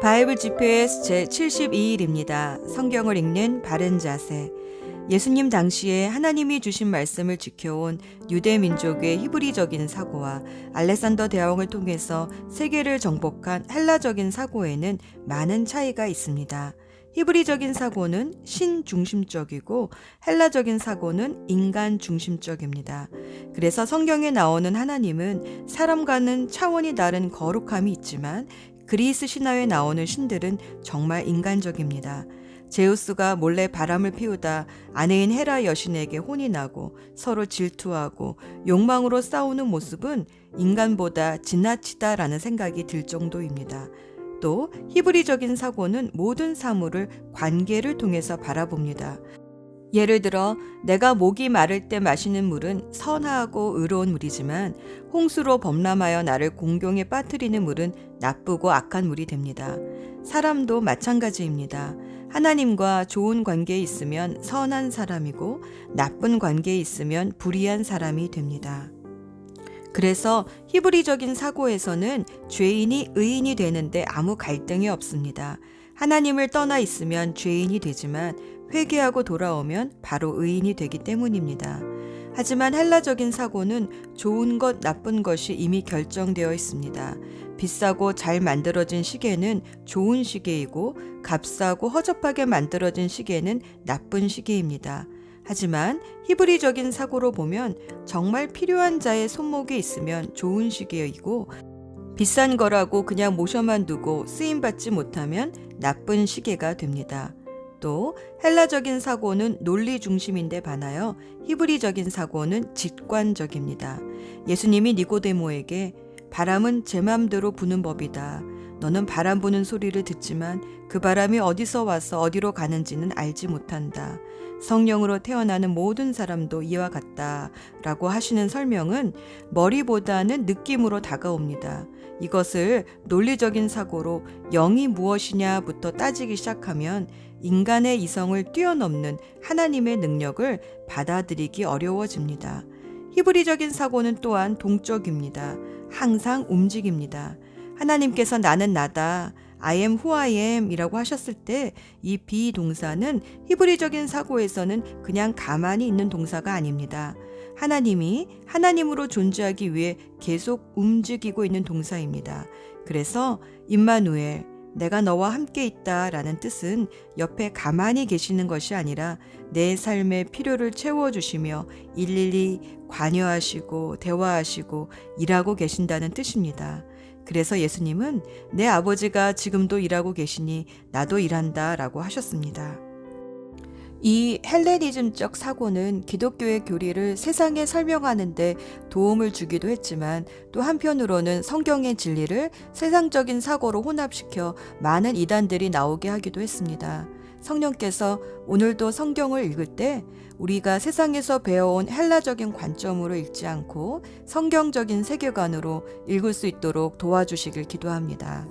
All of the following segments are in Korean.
바이블 GPS 제72일입니다. 성경을 읽는 바른 자세. 예수님 당시에 하나님이 주신 말씀을 지켜온 유대 민족의 히브리적인 사고와 알렉산더 대왕을 통해서 세계를 정복한 헬라적인 사고에는 많은 차이가 있습니다. 히브리적인 사고는 신 중심적이고 헬라적인 사고는 인간 중심적입니다. 그래서 성경에 나오는 하나님은 사람과는 차원이 다른 거룩함이 있지만 그리스 신화에 나오는 신들은 정말 인간적입니다. 제우스가 몰래 바람을 피우다 아내인 헤라 여신에게 혼이 나고 서로 질투하고 욕망으로 싸우는 모습은 인간보다 지나치다라는 생각이 들 정도입니다. 또 히브리적인 사고는 모든 사물을 관계를 통해서 바라봅니다. 예를 들어 내가 목이 마를 때 마시는 물은 선하고 의로운 물이지만 홍수로 범람하여 나를 공경에 빠뜨리는 물은 나쁘고 악한 물이 됩니다. 사람도 마찬가지입니다. 하나님과 좋은 관계에 있으면 선한 사람이고 나쁜 관계에 있으면 불의한 사람이 됩니다. 그래서 히브리적인 사고에서는 죄인이 의인이 되는데 아무 갈등이 없습니다. 하나님을 떠나 있으면 죄인이 되지만 회개하고 돌아오면 바로 의인이 되기 때문입니다. 하지만 헬라적인 사고는 좋은 것, 나쁜 것이 이미 결정되어 있습니다. 비싸고 잘 만들어진 시계는 좋은 시계이고 값싸고 허접하게 만들어진 시계는 나쁜 시계입니다. 하지만 히브리적인 사고로 보면 정말 필요한 자의 손목에 있으면 좋은 시계이고 비싼 거라고 그냥 모셔만 두고 쓰임받지 못하면 나쁜 시계가 됩니다. 또 헬라적인 사고는 논리 중심인데 반하여 히브리적인 사고는 직관적입니다. 예수님이 니고데모에게 바람은 제 맘대로 부는 법이다. 너는 바람 부는 소리를 듣지만 그 바람이 어디서 와서 어디로 가는지는 알지 못한다. 성령으로 태어나는 모든 사람도 이와 같다. 라고 하시는 설명은 머리보다는 느낌으로 다가옵니다. 이것을 논리적인 사고로 영이 무엇이냐부터 따지기 시작하면 인간의 이성을 뛰어넘는 하나님의 능력을 받아들이기 어려워집니다. 히브리적인 사고는 또한 동적입니다. 항상 움직입니다. 하나님께서 나는 나다, I am who I am 이라고 하셨을 때 이 비동사는 히브리적인 사고에서는 그냥 가만히 있는 동사가 아닙니다. 하나님이 하나님으로 존재하기 위해 계속 움직이고 있는 동사입니다. 그래서 임마누엘, 내가 너와 함께 있다 라는 뜻은 옆에 가만히 계시는 것이 아니라 내 삶의 필요를 채워주시며 일일이 관여하시고 대화하시고 일하고 계신다는 뜻입니다. 그래서 예수님은 내 아버지가 지금도 일하고 계시니 나도 일한다 라고 하셨습니다. 이 헬레니즘적 사고는 기독교의 교리를 세상에 설명하는 데 도움을 주기도 했지만 또 한편으로는 성경의 진리를 세상적인 사고로 혼합시켜 많은 이단들이 나오게 하기도 했습니다. 성령께서 오늘도 성경을 읽을 때 우리가 세상에서 배워온 헬라적인 관점으로 읽지 않고 성경적인 세계관으로 읽을 수 있도록 도와주시길 기도합니다.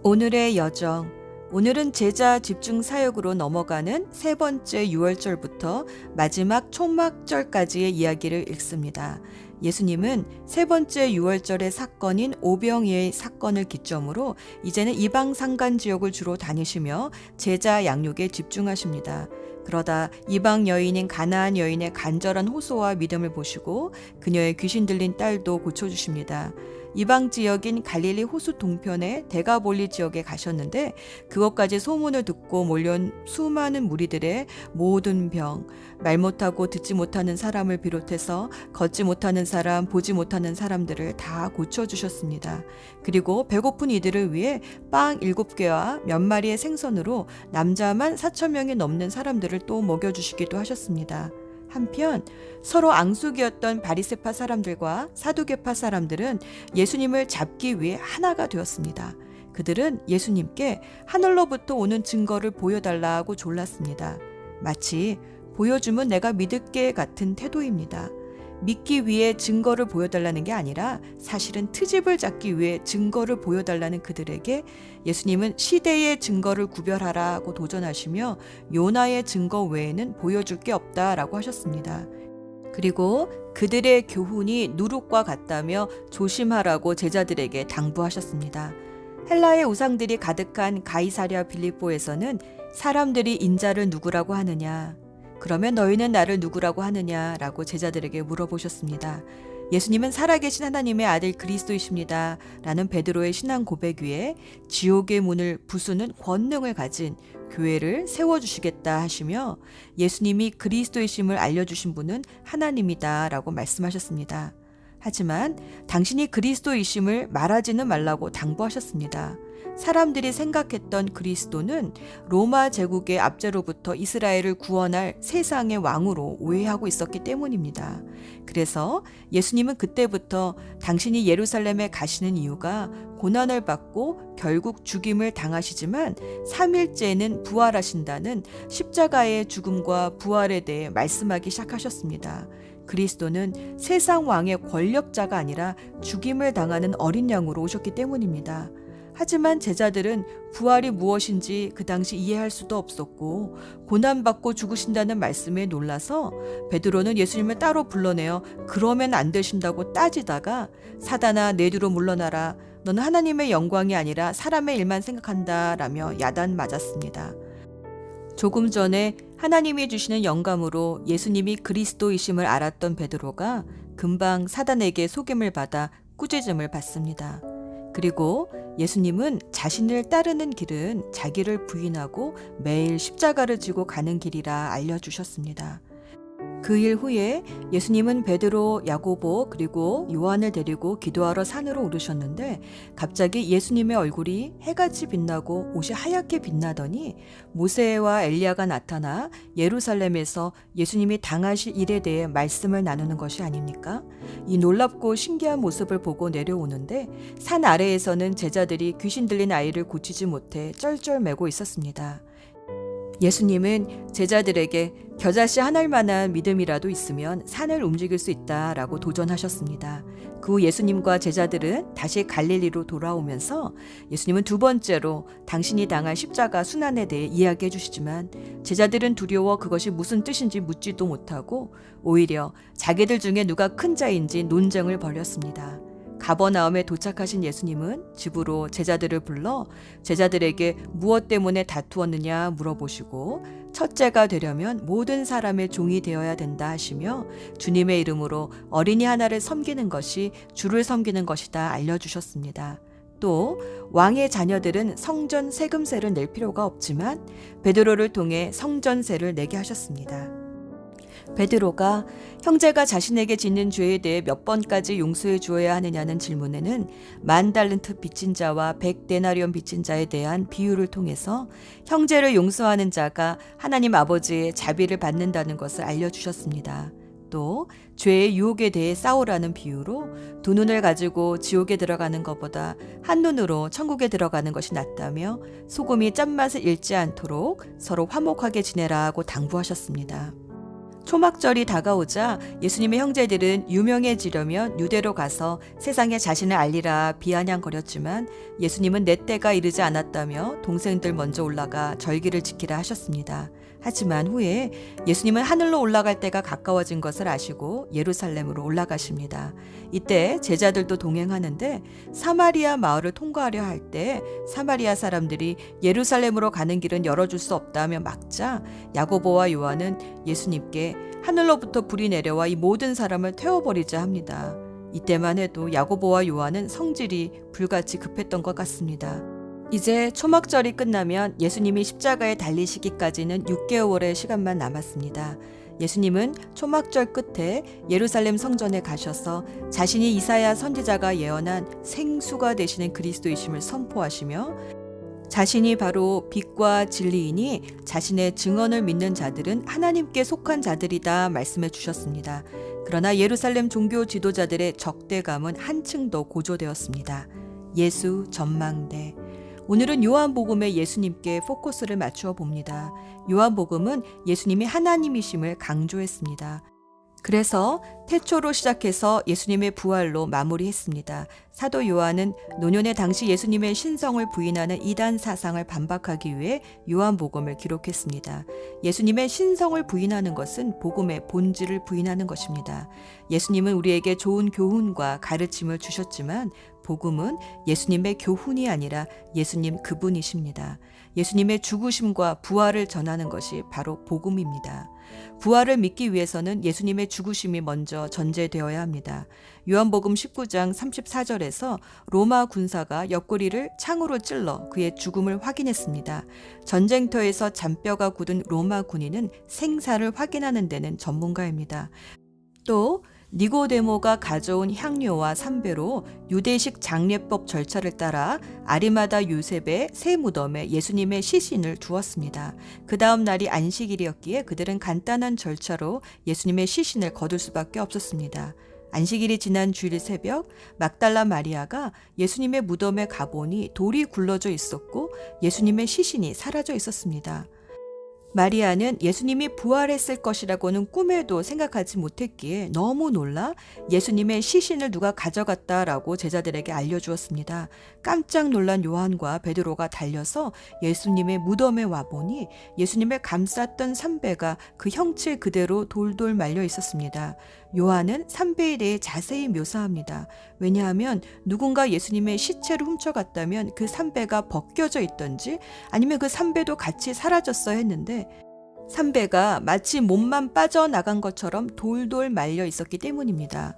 오늘의 여정. 오늘은 제자 집중 사역으로 넘어가는 세 번째 유월절부터 마지막 초막절까지의 이야기를 읽습니다. 예수님은 세 번째 유월절의 사건인 오병이의 사건을 기점으로 이제는 이방 산간 지역을 주로 다니시며 제자 양육에 집중하십니다. 그러다 이방 여인인 가나안 여인의 간절한 호소와 믿음을 보시고 그녀의 귀신 들린 딸도 고쳐주십니다. 이방 지역인 갈릴리 호수 동편의 데가볼리 지역에 가셨는데 그것까지 소문을 듣고 몰려온 수많은 무리들의 모든 병, 말 못하고 듣지 못하는 사람을 비롯해서 걷지 못하는 사람, 보지 못하는 사람들을 다 고쳐주셨습니다. 그리고 배고픈 이들을 위해 빵 7개와 몇 마리의 생선으로 남자만 4,000명이 넘는 사람들을 또 먹여주시기도 하셨습니다. 한편 서로 앙숙이었던 바리새파 사람들과 사두개파 사람들은 예수님을 잡기 위해 하나가 되었습니다. 그들은 예수님께 하늘로부터 오는 증거를 보여달라고 졸랐습니다. 마치 보여주면 내가 믿을게 같은 태도입니다. 믿기 위해 증거를 보여달라는 게 아니라 사실은 트집을 잡기 위해 증거를 보여달라는 그들에게 예수님은 시대의 증거를 구별하라고 도전하시며 요나의 증거 외에는 보여줄 게 없다라고 하셨습니다. 그리고 그들의 교훈이 누룩과 같다며 조심하라고 제자들에게 당부하셨습니다. 헬라의 우상들이 가득한 가이사랴 빌립보에서는 사람들이 인자를 누구라고 하느냐, 그러면 너희는 나를 누구라고 하느냐 라고 제자들에게 물어보셨습니다. 예수님은 살아계신 하나님의 아들 그리스도이십니다 라는 베드로의 신앙 고백 위에 지옥의 문을 부수는 권능을 가진 교회를 세워주시겠다 하시며 예수님이 그리스도이심을 알려주신 분은 하나님이다 라고 말씀하셨습니다. 하지만 당신이 그리스도이심을 말하지는 말라고 당부하셨습니다. 사람들이 생각했던 그리스도는 로마 제국의 압제로부터 이스라엘을 구원할 세상의 왕으로 오해하고 있었기 때문입니다. 그래서 예수님은 그때부터 당신이 예루살렘에 가시는 이유가 고난을 받고 결국 죽임을 당하시지만 3일째에는 부활하신다는 십자가의 죽음과 부활에 대해 말씀하기 시작하셨습니다. 그리스도는 세상 왕의 권력자가 아니라 죽임을 당하는 어린 양으로 오셨기 때문입니다. 하지만 제자들은 부활이 무엇인지 그 당시 이해할 수도 없었고 고난받고 죽으신다는 말씀에 놀라서 베드로는 예수님을 따로 불러내어 그러면 안 되신다고 따지다가 사단아 내 뒤로 물러나라 너는 하나님의 영광이 아니라 사람의 일만 생각한다 라며 야단 맞았습니다. 조금 전에 하나님이 주시는 영감으로 예수님이 그리스도이심을 알았던 베드로가 금방 사단에게 속임을 받아 꾸짖음을 받습니다. 그리고 예수님은 자신을 따르는 길은 자기를 부인하고 매일 십자가를 지고 가는 길이라 알려주셨습니다. 그 일 후에 예수님은 베드로, 야고보 그리고 요한을 데리고 기도하러 산으로 오르셨는데 갑자기 예수님의 얼굴이 해같이 빛나고 옷이 하얗게 빛나더니 모세와 엘리야가 나타나 예루살렘에서 예수님이 당하실 일에 대해 말씀을 나누는 것이 아닙니까? 이 놀랍고 신기한 모습을 보고 내려오는데 산 아래에서는 제자들이 귀신 들린 아이를 고치지 못해 쩔쩔매고 있었습니다. 예수님은 제자들에게 겨자씨 하나만한 믿음이라도 있으면 산을 움직일 수 있다라고 도전하셨습니다. 그 후 예수님과 제자들은 다시 갈릴리로 돌아오면서 예수님은 두 번째로 당신이 당할 십자가 순환에 대해 이야기해 주시지만 제자들은 두려워 그것이 무슨 뜻인지 묻지도 못하고 오히려 자기들 중에 누가 큰 자인지 논쟁을 벌였습니다. 가버나움에 도착하신 예수님은 집으로 제자들을 불러 제자들에게 무엇 때문에 다투었느냐 물어보시고 첫째가 되려면 모든 사람의 종이 되어야 된다 하시며 주님의 이름으로 어린이 하나를 섬기는 것이 주를 섬기는 것이다 알려주셨습니다. 또 왕의 자녀들은 성전 세금세를 낼 필요가 없지만 베드로를 통해 성전세를 내게 하셨습니다. 베드로가 형제가 자신에게 짓는 죄에 대해 몇 번까지 용서해 주어야 하느냐는 질문에는 10,000달란트 빚진 자와 100데나리온 빚진 자에 대한 비유를 통해서 형제를 용서하는 자가 하나님 아버지의 자비를 받는다는 것을 알려주셨습니다. 또 죄의 유혹에 대해 싸우라는 비유로 두 눈을 가지고 지옥에 들어가는 것보다 한 눈으로 천국에 들어가는 것이 낫다며 소금이 짠맛을 잃지 않도록 서로 화목하게 지내라고 당부하셨습니다. 초막절이 다가오자 예수님의 형제들은 유명해지려면 유대로 가서 세상에 자신을 알리라 비아냥거렸지만 예수님은 내 때가 이르지 않았다며 동생들 먼저 올라가 절기를 지키라 하셨습니다. 하지만 후에 예수님은 하늘로 올라갈 때가 가까워진 것을 아시고 예루살렘으로 올라가십니다. 이때 제자들도 동행하는데 사마리아 마을을 통과하려 할 때 사마리아 사람들이 예루살렘으로 가는 길은 열어줄 수 없다며 막자 야고보와 요한은 예수님께 하늘로부터 불이 내려와 이 모든 사람을 태워버리자 합니다. 이때만 해도 야고보와 요한은 성질이 불같이 급했던 것 같습니다. 이제 초막절이 끝나면 예수님이 십자가에 달리시기까지는 6개월의 시간만 남았습니다. 예수님은 초막절 끝에 예루살렘 성전에 가셔서 자신이 이사야 선지자가 예언한 생수가 되시는 그리스도이심을 선포하시며 자신이 바로 빛과 진리이니 자신의 증언을 믿는 자들은 하나님께 속한 자들이다 말씀해 주셨습니다. 그러나 예루살렘 종교 지도자들의 적대감은 한층 더 고조되었습니다. 예수 전망대. 오늘은 요한복음의 예수님께 포커스를 맞추어 봅니다. 요한복음은 예수님이 하나님이심을 강조했습니다. 그래서 태초로 시작해서 예수님의 부활로 마무리했습니다. 사도 요한은 노년의 당시 예수님의 신성을 부인하는 이단 사상을 반박하기 위해 요한복음을 기록했습니다. 예수님의 신성을 부인하는 것은 복음의 본질을 부인하는 것입니다. 예수님은 우리에게 좋은 교훈과 가르침을 주셨지만 복음은 예수님의 교훈이 아니라 예수님 그분이십니다. 예수님의 죽으심과 부활을 전하는 것이 바로 복음입니다. 부활을 믿기 위해서는 예수님의 죽으심이 먼저 전제되어야 합니다. 요한복음 19장 34절에서 로마 군사가 옆구리를 창으로 찔러 그의 죽음을 확인했습니다. 전쟁터에서 잔뼈가 굳은 로마 군인은 생사를 확인하는 데는 전문가입니다. 또 니고데모가 가져온 향료와 삼배로 유대식 장례법 절차를 따라 아리마다 요셉의 새 무덤에 예수님의 시신을 두었습니다. 그 다음 날이 안식일이었기에 그들은 간단한 절차로 예수님의 시신을 거둘 수밖에 없었습니다. 안식일이 지난 주일 새벽 막달라 마리아가 예수님의 무덤에 가보니 돌이 굴러져 있었고 예수님의 시신이 사라져 있었습니다. 마리아는 예수님이 부활했을 것이라고는 꿈에도 생각하지 못했기에 너무 놀라 예수님의 시신을 누가 가져갔다라고 제자들에게 알려주었습니다. 깜짝 놀란 요한과 베드로가 달려서 예수님의 무덤에 와보니 예수님을 감쌌던 삼배가 그 형체 그대로 돌돌 말려 있었습니다. 요한은 삼배에 대해 자세히 묘사합니다. 왜냐하면 누군가 예수님의 시체를 훔쳐갔다면 그 삼배가 벗겨져 있던지 아니면 그 삼배도 같이 사라졌어야 했는데 삼배가 마치 몸만 빠져나간 것처럼 돌돌 말려 있었기 때문입니다.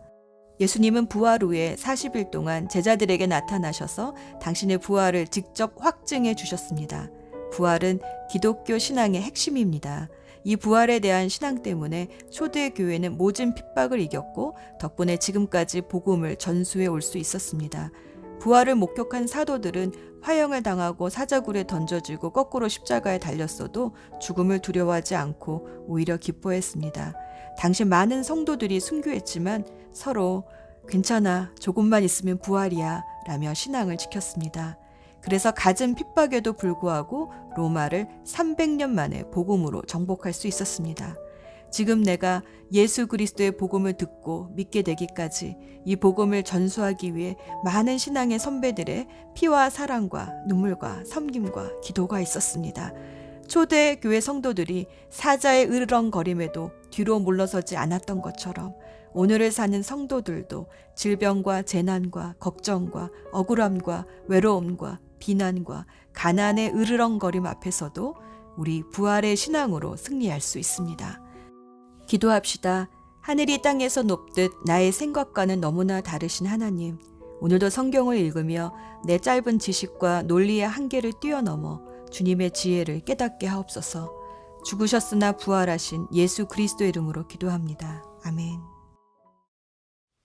예수님은 부활 후에 40일 동안 제자들에게 나타나셔서 당신의 부활을 직접 확증해 주셨습니다. 부활은 기독교 신앙의 핵심입니다. 이 부활에 대한 신앙 때문에 초대교회는 모진 핍박을 이겼고 덕분에 지금까지 복음을 전수해 올 수 있었습니다. 부활을 목격한 사도들은 화형을 당하고 사자굴에 던져지고 거꾸로 십자가에 달렸어도 죽음을 두려워하지 않고 오히려 기뻐했습니다. 당시 많은 성도들이 순교했지만 서로 괜찮아, 조금만 있으면 부활이야 라며 신앙을 지켰습니다. 그래서 갖은 핍박에도 불구하고 로마를 300년 만에 복음으로 정복할 수 있었습니다. 지금 내가 예수 그리스도의 복음을 듣고 믿게 되기까지 이 복음을 전수하기 위해 많은 신앙의 선배들의 피와 사랑과 눈물과 섬김과 기도가 있었습니다. 초대 교회 성도들이 사자의 으르렁거림에도 뒤로 물러서지 않았던 것처럼 오늘을 사는 성도들도 질병과 재난과 걱정과 억울함과 외로움과 비난과 가난의 으르렁거림 앞에서도 우리 부활의 신앙으로 승리할 수 있습니다. 기도합시다. 하늘이 땅에서 높듯 나의 생각과는 너무나 다르신 하나님, 오늘도 성경을 읽으며 내 짧은 지식과 논리의 한계를 뛰어넘어 주님의 지혜를 깨닫게 하옵소서. 죽으셨으나 부활하신 예수 그리스도의 이름으로 기도합니다. 아멘.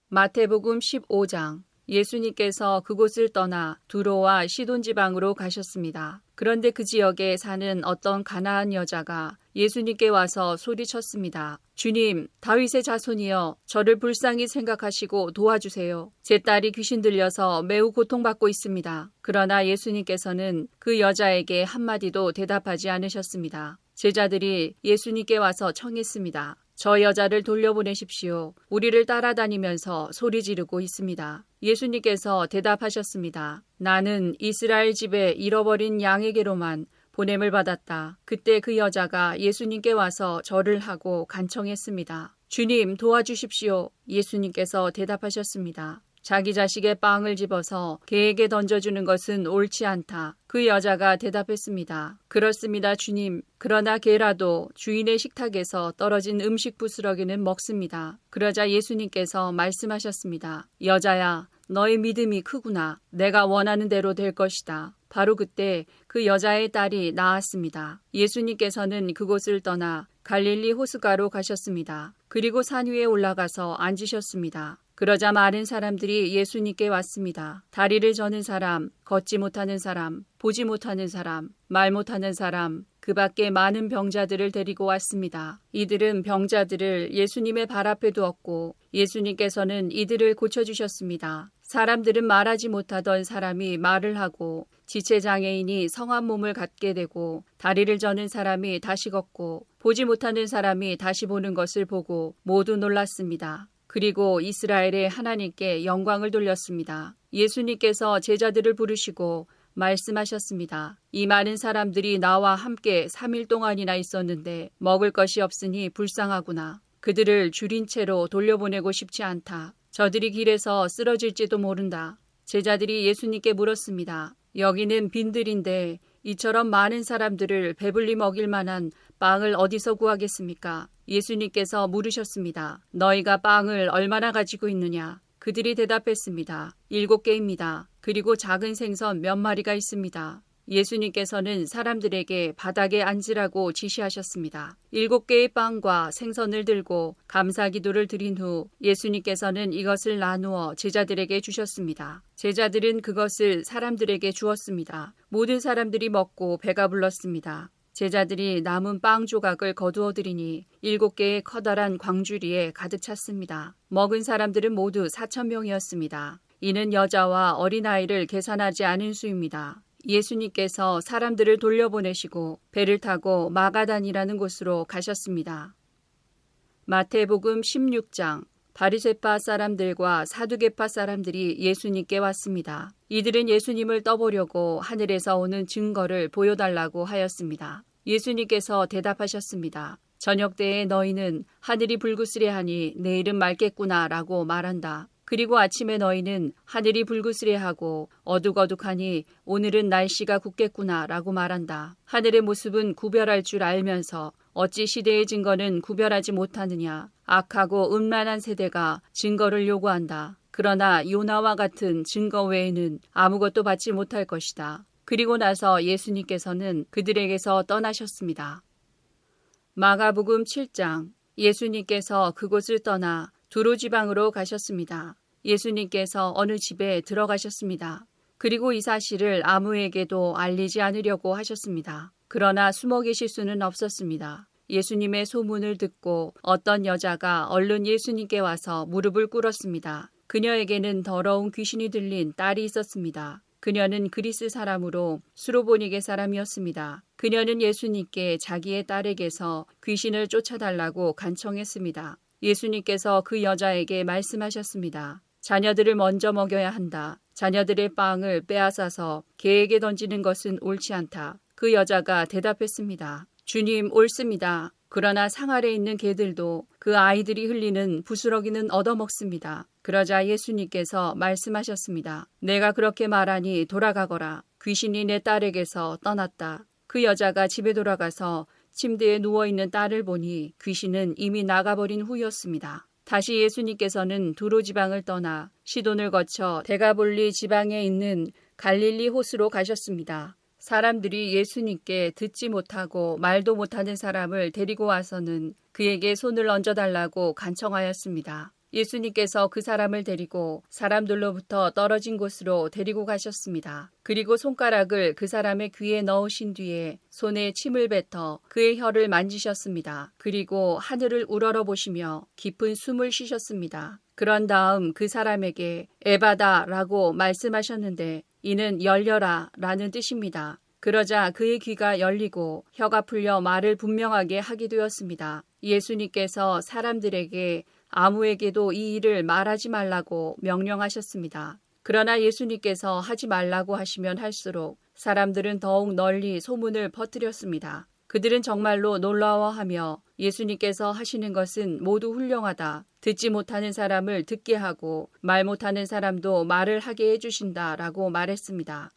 마태복음 15장. 예수님께서 그곳을 떠나 두로와 시돈 지방으로 가셨습니다. 그런데 그 지역에 사는 어떤 가나안 여자가 예수님께 와서 소리쳤습니다. 주님, 다윗의 자손이여, 저를 불쌍히 생각하시고 도와주세요. 제 딸이 귀신 들려서 매우 고통받고 있습니다. 그러나 예수님께서는 그 여자에게 한마디도 대답하지 않으셨습니다. 제자들이 예수님께 와서 청했습니다. 저 여자를 돌려보내십시오. 우리를 따라다니면서 소리 지르고 있습니다. 예수님께서 대답하셨습니다. 나는 이스라엘 집에 잃어버린 양에게로만 보냄을 받았다. 그때 그 여자가 예수님께 와서 절을 하고 간청했습니다. 주님, 도와주십시오. 예수님께서 대답하셨습니다. 자기 자식의 빵을 집어서 개에게 던져주는 것은 옳지 않다. 그 여자가 대답했습니다. 그렇습니다, 주님. 그러나 개라도 주인의 식탁에서 떨어진 음식 부스러기는 먹습니다. 그러자 예수님께서 말씀하셨습니다. 여자야, 너의 믿음이 크구나. 내가 원하는 대로 될 것이다. 바로 그때 그 여자의 딸이 나았습니다. 예수님께서는 그곳을 떠나 갈릴리 호숫가로 가셨습니다. 그리고 산 위에 올라가서 앉으셨습니다. 그러자 많은 사람들이 예수님께 왔습니다. 다리를 저는 사람, 걷지 못하는 사람, 보지 못하는 사람, 말 못하는 사람, 그 밖에 많은 병자들을 데리고 왔습니다. 이들은 병자들을 예수님의 발 앞에 두었고 예수님께서는 이들을 고쳐주셨습니다. 사람들은 말하지 못하던 사람이 말을 하고 지체장애인이 성한 몸을 갖게 되고 다리를 저는 사람이 다시 걷고 보지 못하는 사람이 다시 보는 것을 보고 모두 놀랐습니다. 그리고 이스라엘의 하나님께 영광을 돌렸습니다. 예수님께서 제자들을 부르시고 말씀하셨습니다. 이 많은 사람들이 나와 함께 3일 동안이나 있었는데 먹을 것이 없으니 불쌍하구나. 그들을 줄인 채로 돌려보내고 싶지 않다. 저들이 길에서 쓰러질지도 모른다. 제자들이 예수님께 물었습니다. 여기는 빈들인데 이처럼 많은 사람들을 배불리 먹일 만한 빵을 어디서 구하겠습니까? 예수님께서 물으셨습니다. 너희가 빵을 얼마나 가지고 있느냐? 그들이 대답했습니다. 7개입니다. 그리고 작은 생선 몇 마리가 있습니다. 예수님께서는 사람들에게 바닥에 앉으라고 지시하셨습니다. 7개의 빵과 생선을 들고 감사 기도를 드린 후 예수님께서는 이것을 나누어 제자들에게 주셨습니다. 제자들은 그것을 사람들에게 주었습니다. 모든 사람들이 먹고 배가 불렀습니다. 제자들이 남은 빵 조각을 거두어 드리니 7개의 커다란 광주리에 가득 찼습니다. 먹은 사람들은 모두 4,000명이었습니다. 이는 여자와 어린아이를 계산하지 않은 수입니다. 예수님께서 사람들을 돌려보내시고 배를 타고 마가단이라는 곳으로 가셨습니다. 마태복음 16장. 바리새파 사람들과 사두개파 사람들이 예수님께 왔습니다. 이들은 예수님을 떠보려고 하늘에서 오는 증거를 보여달라고 하였습니다. 예수님께서 대답하셨습니다. 저녁 때에 너희는 하늘이 불그스레하니 내일은 맑겠구나 라고 말한다. 그리고 아침에 너희는 하늘이 불그스레하고 어둑어둑하니 오늘은 날씨가 굳겠구나 라고 말한다. 하늘의 모습은 구별할 줄 알면서 어찌 시대의 증거는 구별하지 못하느냐. 악하고 음란한 세대가 증거를 요구한다. 그러나 요나와 같은 증거 외에는 아무것도 받지 못할 것이다. 그리고 나서 예수님께서는 그들에게서 떠나셨습니다. 마가복음 7장. 예수님께서 그곳을 떠나 두로 지방으로 가셨습니다. 예수님께서 어느 집에 들어가셨습니다. 그리고 이 사실을 아무에게도 알리지 않으려고 하셨습니다. 그러나 숨어 계실 수는 없었습니다. 예수님의 소문을 듣고 어떤 여자가 얼른 예수님께 와서 무릎을 꿇었습니다. 그녀에게는 더러운 귀신이 들린 딸이 있었습니다. 그녀는 그리스 사람으로 수로보니게 사람이었습니다. 그녀는 예수님께 자기의 딸에게서 귀신을 쫓아달라고 간청했습니다. 예수님께서 그 여자에게 말씀하셨습니다. 자녀들을 먼저 먹여야 한다. 자녀들의 빵을 빼앗아서 개에게 던지는 것은 옳지 않다. 그 여자가 대답했습니다. 주님, 옳습니다. 그러나 상 아래 있는 개들도 그 아이들이 흘리는 부스러기는 얻어먹습니다. 그러자 예수님께서 말씀하셨습니다. 내가 그렇게 말하니 돌아가거라. 귀신이 내 딸에게서 떠났다. 그 여자가 집에 돌아가서 침대에 누워있는 딸을 보니 귀신은 이미 나가버린 후였습니다. 다시 예수님께서는 두로 지방을 떠나 시돈을 거쳐 데가볼리 지방에 있는 갈릴리 호수로 가셨습니다. 사람들이 예수님께 듣지 못하고 말도 못하는 사람을 데리고 와서는 그에게 손을 얹어달라고 간청하였습니다. 예수님께서 그 사람을 데리고 사람들로부터 떨어진 곳으로 데리고 가셨습니다. 그리고 손가락을 그 사람의 귀에 넣으신 뒤에 손에 침을 뱉어 그의 혀를 만지셨습니다. 그리고 하늘을 우러러 보시며 깊은 숨을 쉬셨습니다. 그런 다음 그 사람에게 에바다라고 말씀하셨는데 이는 열려라 라는 뜻입니다. 그러자 그의 귀가 열리고 혀가 풀려 말을 분명하게 하게 되었습니다. 예수님께서 사람들에게 아무에게도 이 일을 말하지 말라고 명령하셨습니다. 그러나 예수님께서 하지 말라고 하시면 할수록 사람들은 더욱 널리 소문을 퍼뜨렸습니다. 그들은 정말로 놀라워하며 예수님께서 하시는 것은 모두 훌륭하다. 듣지 못하는 사람을 듣게 하고 말 못하는 사람도 말을 하게 해주신다라고 말했습니다.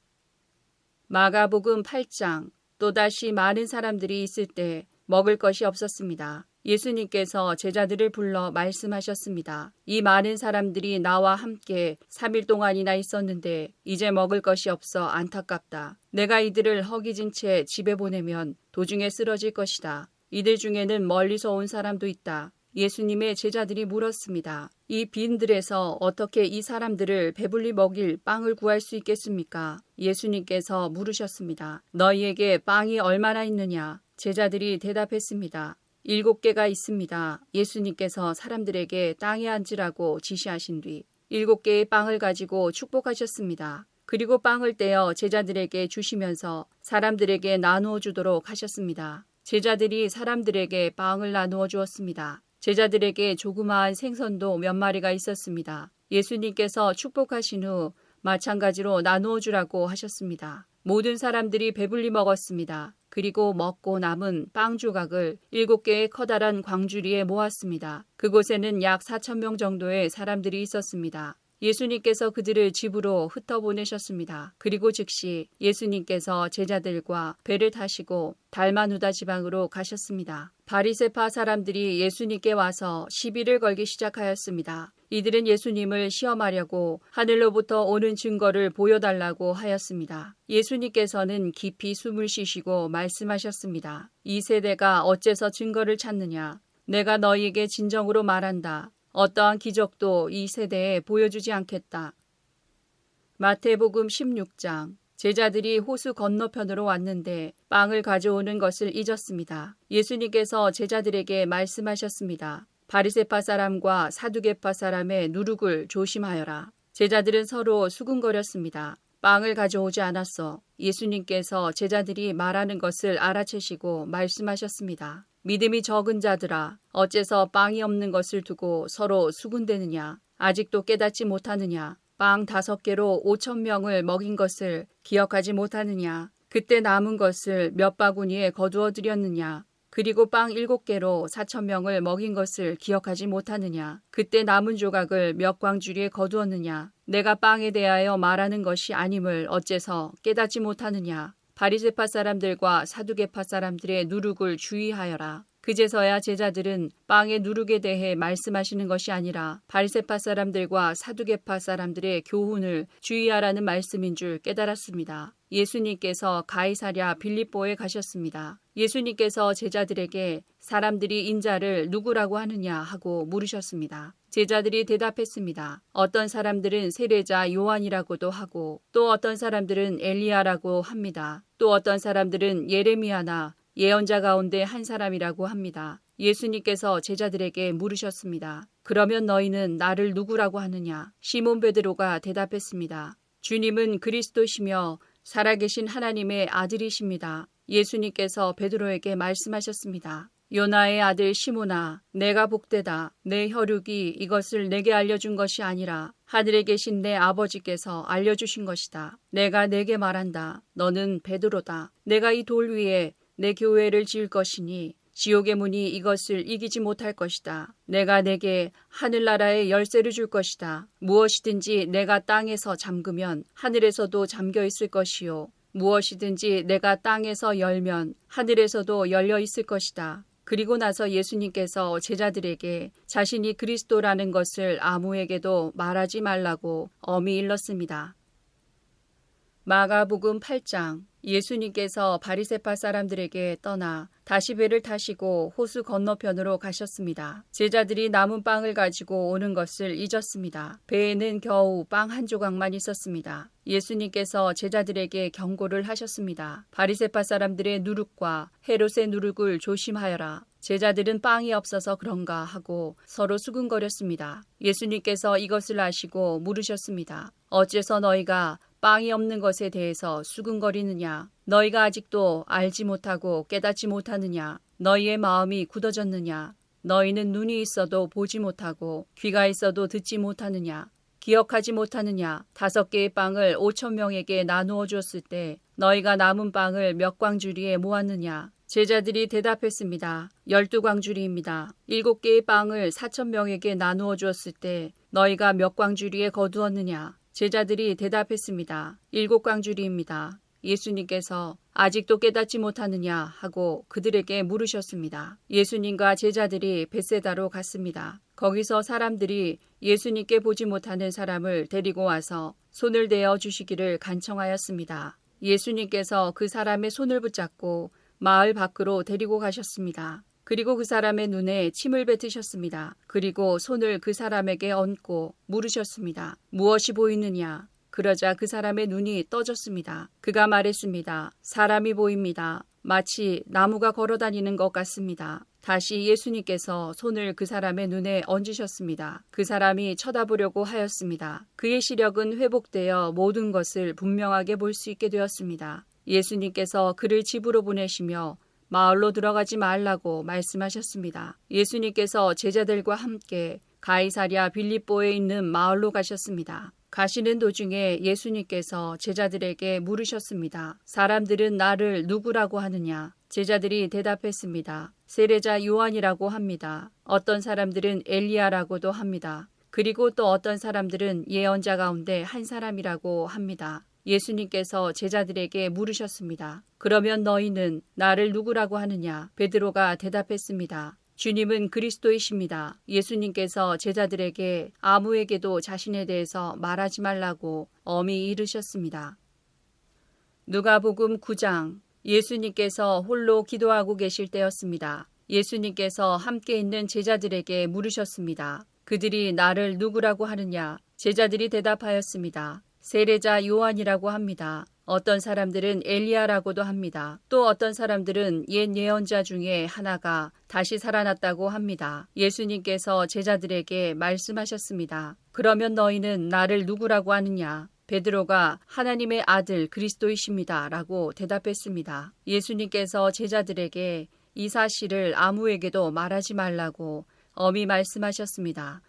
마가복음 8장. 또다시 많은 사람들이 있을 때 먹을 것이 없었습니다. 예수님께서 제자들을 불러 말씀하셨습니다. 이 많은 사람들이 나와 함께 3일 동안이나 있었는데 이제 먹을 것이 없어 안타깝다. 내가 이들을 허기진 채 집에 보내면 도중에 쓰러질 것이다. 이들 중에는 멀리서 온 사람도 있다. 예수님의 제자들이 물었습니다. 이 빈들에서 어떻게 이 사람들을 배불리 먹일 빵을 구할 수 있겠습니까? 예수님께서 물으셨습니다. 너희에게 빵이 얼마나 있느냐? 제자들이 대답했습니다. 7개가 있습니다. 예수님께서 사람들에게 땅에 앉으라고 지시하신 뒤 7개의 빵을 가지고 축복하셨습니다. 그리고 빵을 떼어 제자들에게 주시면서 사람들에게 나누어 주도록 하셨습니다. 제자들이 사람들에게 빵을 나누어 주었습니다. 제자들에게 조그마한 생선도 몇 마리가 있었습니다. 예수님께서 축복하신 후 마찬가지로 나누어 주라고 하셨습니다. 모든 사람들이 배불리 먹었습니다. 그리고 먹고 남은 빵 조각을 7개의 커다란 광주리에 모았습니다. 그곳에는 약 4,000명 정도의 사람들이 있었습니다. 예수님께서 그들을 집으로 흩어보내셨습니다. 그리고 즉시 예수님께서 제자들과 배를 타시고 달마누다 지방으로 가셨습니다. 바리새파 사람들이 예수님께 와서 시비를 걸기 시작하였습니다. 이들은 예수님을 시험하려고 하늘로부터 오는 증거를 보여달라고 하였습니다. 예수님께서는 깊이 숨을 쉬시고 말씀하셨습니다. 이 세대가 어째서 증거를 찾느냐? 내가 너희에게 진정으로 말한다. 어떠한 기적도 이 세대에 보여주지 않겠다. 마태복음 16장. 제자들이 호수 건너편으로 왔는데 빵을 가져오는 것을 잊었습니다. 예수님께서 제자들에게 말씀하셨습니다. 바리새파 사람과 사두개파 사람의 누룩을 조심하여라. 제자들은 서로 수군거렸습니다. 빵을 가져오지 않았어. 예수님께서 제자들이 말하는 것을 알아채시고 말씀하셨습니다. 믿음이 적은 자들아, 어째서 빵이 없는 것을 두고 서로 수군대느냐? 아직도 깨닫지 못하느냐? 빵 5개로 5,000명을 먹인 것을 기억하지 못하느냐? 그때 남은 것을 몇 바구니에 거두어 드렸느냐? 그리고 빵 7개로 4,000명을 먹인 것을 기억하지 못하느냐? 그때 남은 조각을 몇 광주리에 거두었느냐? 내가 빵에 대하여 말하는 것이 아님을 어째서 깨닫지 못하느냐? 바리새파 사람들과 사두개파 사람들의 누룩을 주의하여라. 그제서야 제자들은 빵의 누룩에 대해 말씀하시는 것이 아니라 바리새파 사람들과 사두개파 사람들의 교훈을 주의하라는 말씀인 줄 깨달았습니다. 예수님께서 가이사랴 빌립보에 가셨습니다. 예수님께서 제자들에게 사람들이 인자를 누구라고 하느냐 하고 물으셨습니다. 제자들이 대답했습니다. 어떤 사람들은 세례자 요한이라고도 하고 또 어떤 사람들은 엘리야라고 합니다. 또 어떤 사람들은 예레미야나 예언자 가운데 한 사람이라고 합니다. 예수님께서 제자들에게 물으셨습니다. 그러면 너희는 나를 누구라고 하느냐? 시몬 베드로가 대답했습니다. 주님은 그리스도시며 살아계신 하나님의 아들이십니다. 예수님께서 베드로에게 말씀하셨습니다. 요나의 아들 시몬아, 내가 복되다. 내 혈육이 이것을 내게 알려준 것이 아니라 하늘에 계신 내 아버지께서 알려주신 것이다. 내가 내게 말한다. 너는 베드로다. 내가 이 돌 위에 내 교회를 지을 것이니 지옥의 문이 이것을 이기지 못할 것이다. 내가 내게 하늘나라의 열쇠를 줄 것이다. 무엇이든지 내가 땅에서 잠그면 하늘에서도 잠겨 있을 것이요. 무엇이든지 내가 땅에서 열면 하늘에서도 열려 있을 것이다. 그리고 나서 예수님께서 제자들에게 자신이 그리스도라는 것을 아무에게도 말하지 말라고 엄히 일렀습니다. 마가복음 8장. 예수님께서 바리새파 사람들에게 떠나 다시 배를 타시고 호수 건너편으로 가셨습니다. 제자들이 남은 빵을 가지고 오는 것을 잊었습니다. 배에는 겨우 빵 한 조각만 있었습니다. 예수님께서 제자들에게 경고를 하셨습니다. 바리새파 사람들의 누룩과 헤롯의 누룩을 조심하여라. 제자들은 빵이 없어서 그런가 하고 서로 수군거렸습니다. 예수님께서 이것을 아시고 물으셨습니다. 어째서 너희가 빵이 없는 것에 대해서 수군거리느냐? 너희가 아직도 알지 못하고 깨닫지 못하느냐? 너희의 마음이 굳어졌느냐? 너희는 눈이 있어도 보지 못하고 귀가 있어도 듣지 못하느냐? 기억하지 못하느냐? 5개의 빵을 5,000명에게 나누어 주었을 때 너희가 남은 빵을 몇 광주리에 모았느냐? 제자들이 대답했습니다. 12광주리입니다. 7개의 빵을 4,000명에게 나누어 주었을 때 너희가 몇 광주리에 거두었느냐? 제자들이 대답했습니다. 7광주리입니다. 예수님께서 아직도 깨닫지 못하느냐 하고 그들에게 물으셨습니다. 예수님과 제자들이 벳세다로 갔습니다. 거기서 사람들이 예수님께 보지 못하는 사람을 데리고 와서 손을 대어 주시기를 간청하였습니다. 예수님께서 그 사람의 손을 붙잡고 마을 밖으로 데리고 가셨습니다. 그리고 그 사람의 눈에 침을 뱉으셨습니다. 그리고 손을 그 사람에게 얹고 물으셨습니다. 무엇이 보이느냐? 그러자 그 사람의 눈이 떠졌습니다. 그가 말했습니다. 사람이 보입니다. 마치 나무가 걸어다니는 것 같습니다. 다시 예수님께서 손을 그 사람의 눈에 얹으셨습니다. 그 사람이 쳐다보려고 하였습니다. 그의 시력은 회복되어 모든 것을 분명하게 볼 수 있게 되었습니다. 예수님께서 그를 집으로 보내시며 마을로 들어가지 말라고 말씀하셨습니다. 예수님께서 제자들과 함께 가이사랴 빌립보에 있는 마을로 가셨습니다. 가시는 도중에 예수님께서 제자들에게 물으셨습니다. 사람들은 나를 누구라고 하느냐? 제자들이 대답했습니다. 세례자 요한이라고 합니다. 어떤 사람들은 엘리야라고도 합니다. 그리고 또 어떤 사람들은 예언자 가운데 한 사람이라고 합니다. 예수님께서 제자들에게 물으셨습니다. 그러면 너희는 나를 누구라고 하느냐? 베드로가 대답했습니다. 주님은 그리스도이십니다. 예수님께서 제자들에게 아무에게도 자신에 대해서 말하지 말라고 엄히 이르셨습니다. 누가복음 9장. 예수님께서 홀로 기도하고 계실 때였습니다. 예수님께서 함께 있는 제자들에게 물으셨습니다. 그들이 나를 누구라고 하느냐? 제자들이 대답하였습니다. 세례자 요한이라고 합니다. 어떤 사람들은 엘리야라고도 합니다. 또 어떤 사람들은 옛 예언자 중에 하나가 다시 살아났다고 합니다. 예수님께서 제자들에게 말씀하셨습니다. 그러면 너희는 나를 누구라고 하느냐? 베드로가 하나님의 아들 그리스도이십니다. 라고 대답했습니다. 예수님께서 제자들에게 이 사실을 아무에게도 말하지 말라고 엄히 말씀하셨습니다.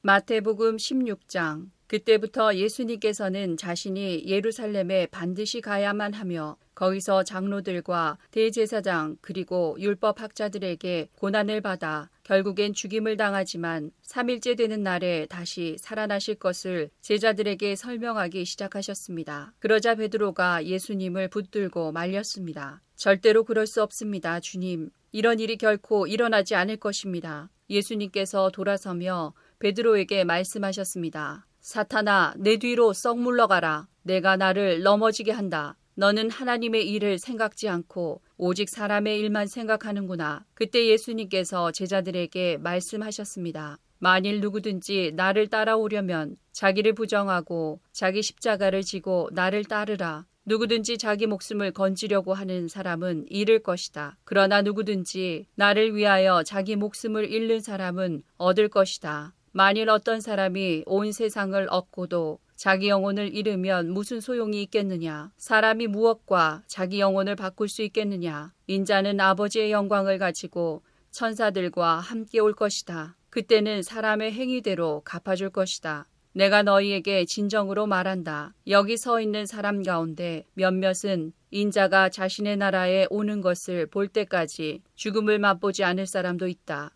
마태복음 16장. 그때부터 예수님께서는 자신이 예루살렘에 반드시 가야만 하며 거기서 장로들과 대제사장 그리고 율법학자들에게 고난을 받아 결국엔 죽임을 당하지만 3일째 되는 날에 다시 살아나실 것을 제자들에게 설명하기 시작하셨습니다. 그러자 베드로가 예수님을 붙들고 말렸습니다. 절대로 그럴 수 없습니다, 주님. 이런 일이 결코 일어나지 않을 것입니다. 예수님께서 돌아서며 베드로에게 말씀하셨습니다. 사탄아, 내 뒤로 썩 물러가라. 내가 나를 넘어지게 한다. 너는 하나님의 일을 생각지 않고 오직 사람의 일만 생각하는구나. 그때 예수님께서 제자들에게 말씀하셨습니다. 만일 누구든지 나를 따라오려면 자기를 부정하고 자기 십자가를 지고 나를 따르라. 누구든지 자기 목숨을 건지려고 하는 사람은 잃을 것이다. 그러나 누구든지 나를 위하여 자기 목숨을 잃는 사람은 얻을 것이다. 만일 어떤 사람이 온 세상을 얻고도 자기 영혼을 잃으면 무슨 소용이 있겠느냐? 사람이 무엇과 자기 영혼을 바꿀 수 있겠느냐? 인자는 아버지의 영광을 가지고 천사들과 함께 올 것이다. 그때는 사람의 행위대로 갚아줄 것이다. 내가 너희에게 진정으로 말한다. 여기 서 있는 사람 가운데 몇몇은 인자가 자신의 나라에 오는 것을 볼 때까지 죽음을 맛보지 않을 사람도 있다.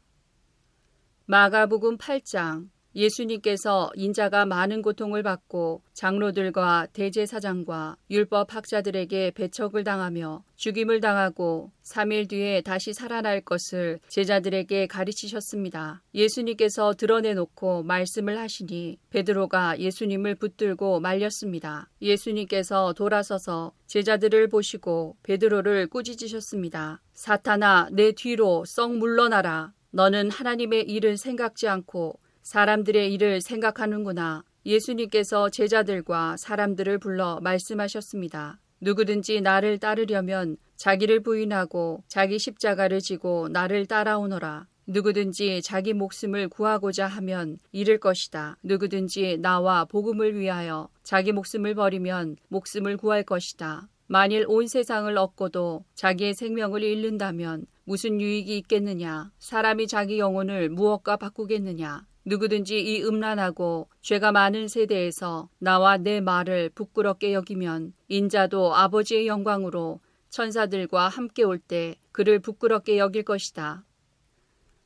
마가복음 8장. 예수님께서 인자가 많은 고통을 받고 장로들과 대제사장과 율법학자들에게 배척을 당하며 죽임을 당하고 3일 뒤에 다시 살아날 것을 제자들에게 가르치셨습니다. 예수님께서 드러내놓고 말씀을 하시니 베드로가 예수님을 붙들고 말렸습니다. 예수님께서 돌아서서 제자들을 보시고 베드로를 꾸짖으셨습니다. 사탄아, 내 뒤로 썩 물러나라. 너는 하나님의 일을 생각지 않고 사람들의 일을 생각하는구나. 예수님께서 제자들과 사람들을 불러 말씀하셨습니다. 누구든지 나를 따르려면 자기를 부인하고 자기 십자가를 지고 나를 따라오너라. 누구든지 자기 목숨을 구하고자 하면 잃을 것이다. 누구든지 나와 복음을 위하여 자기 목숨을 버리면 목숨을 구할 것이다. 만일 온 세상을 얻고도 자기의 생명을 잃는다면 무슨 유익이 있겠느냐? 사람이 자기 영혼을 무엇과 바꾸겠느냐? 누구든지 이 음란하고 죄가 많은 세대에서 나와 내 말을 부끄럽게 여기면 인자도 아버지의 영광으로 천사들과 함께 올 때 그를 부끄럽게 여길 것이다.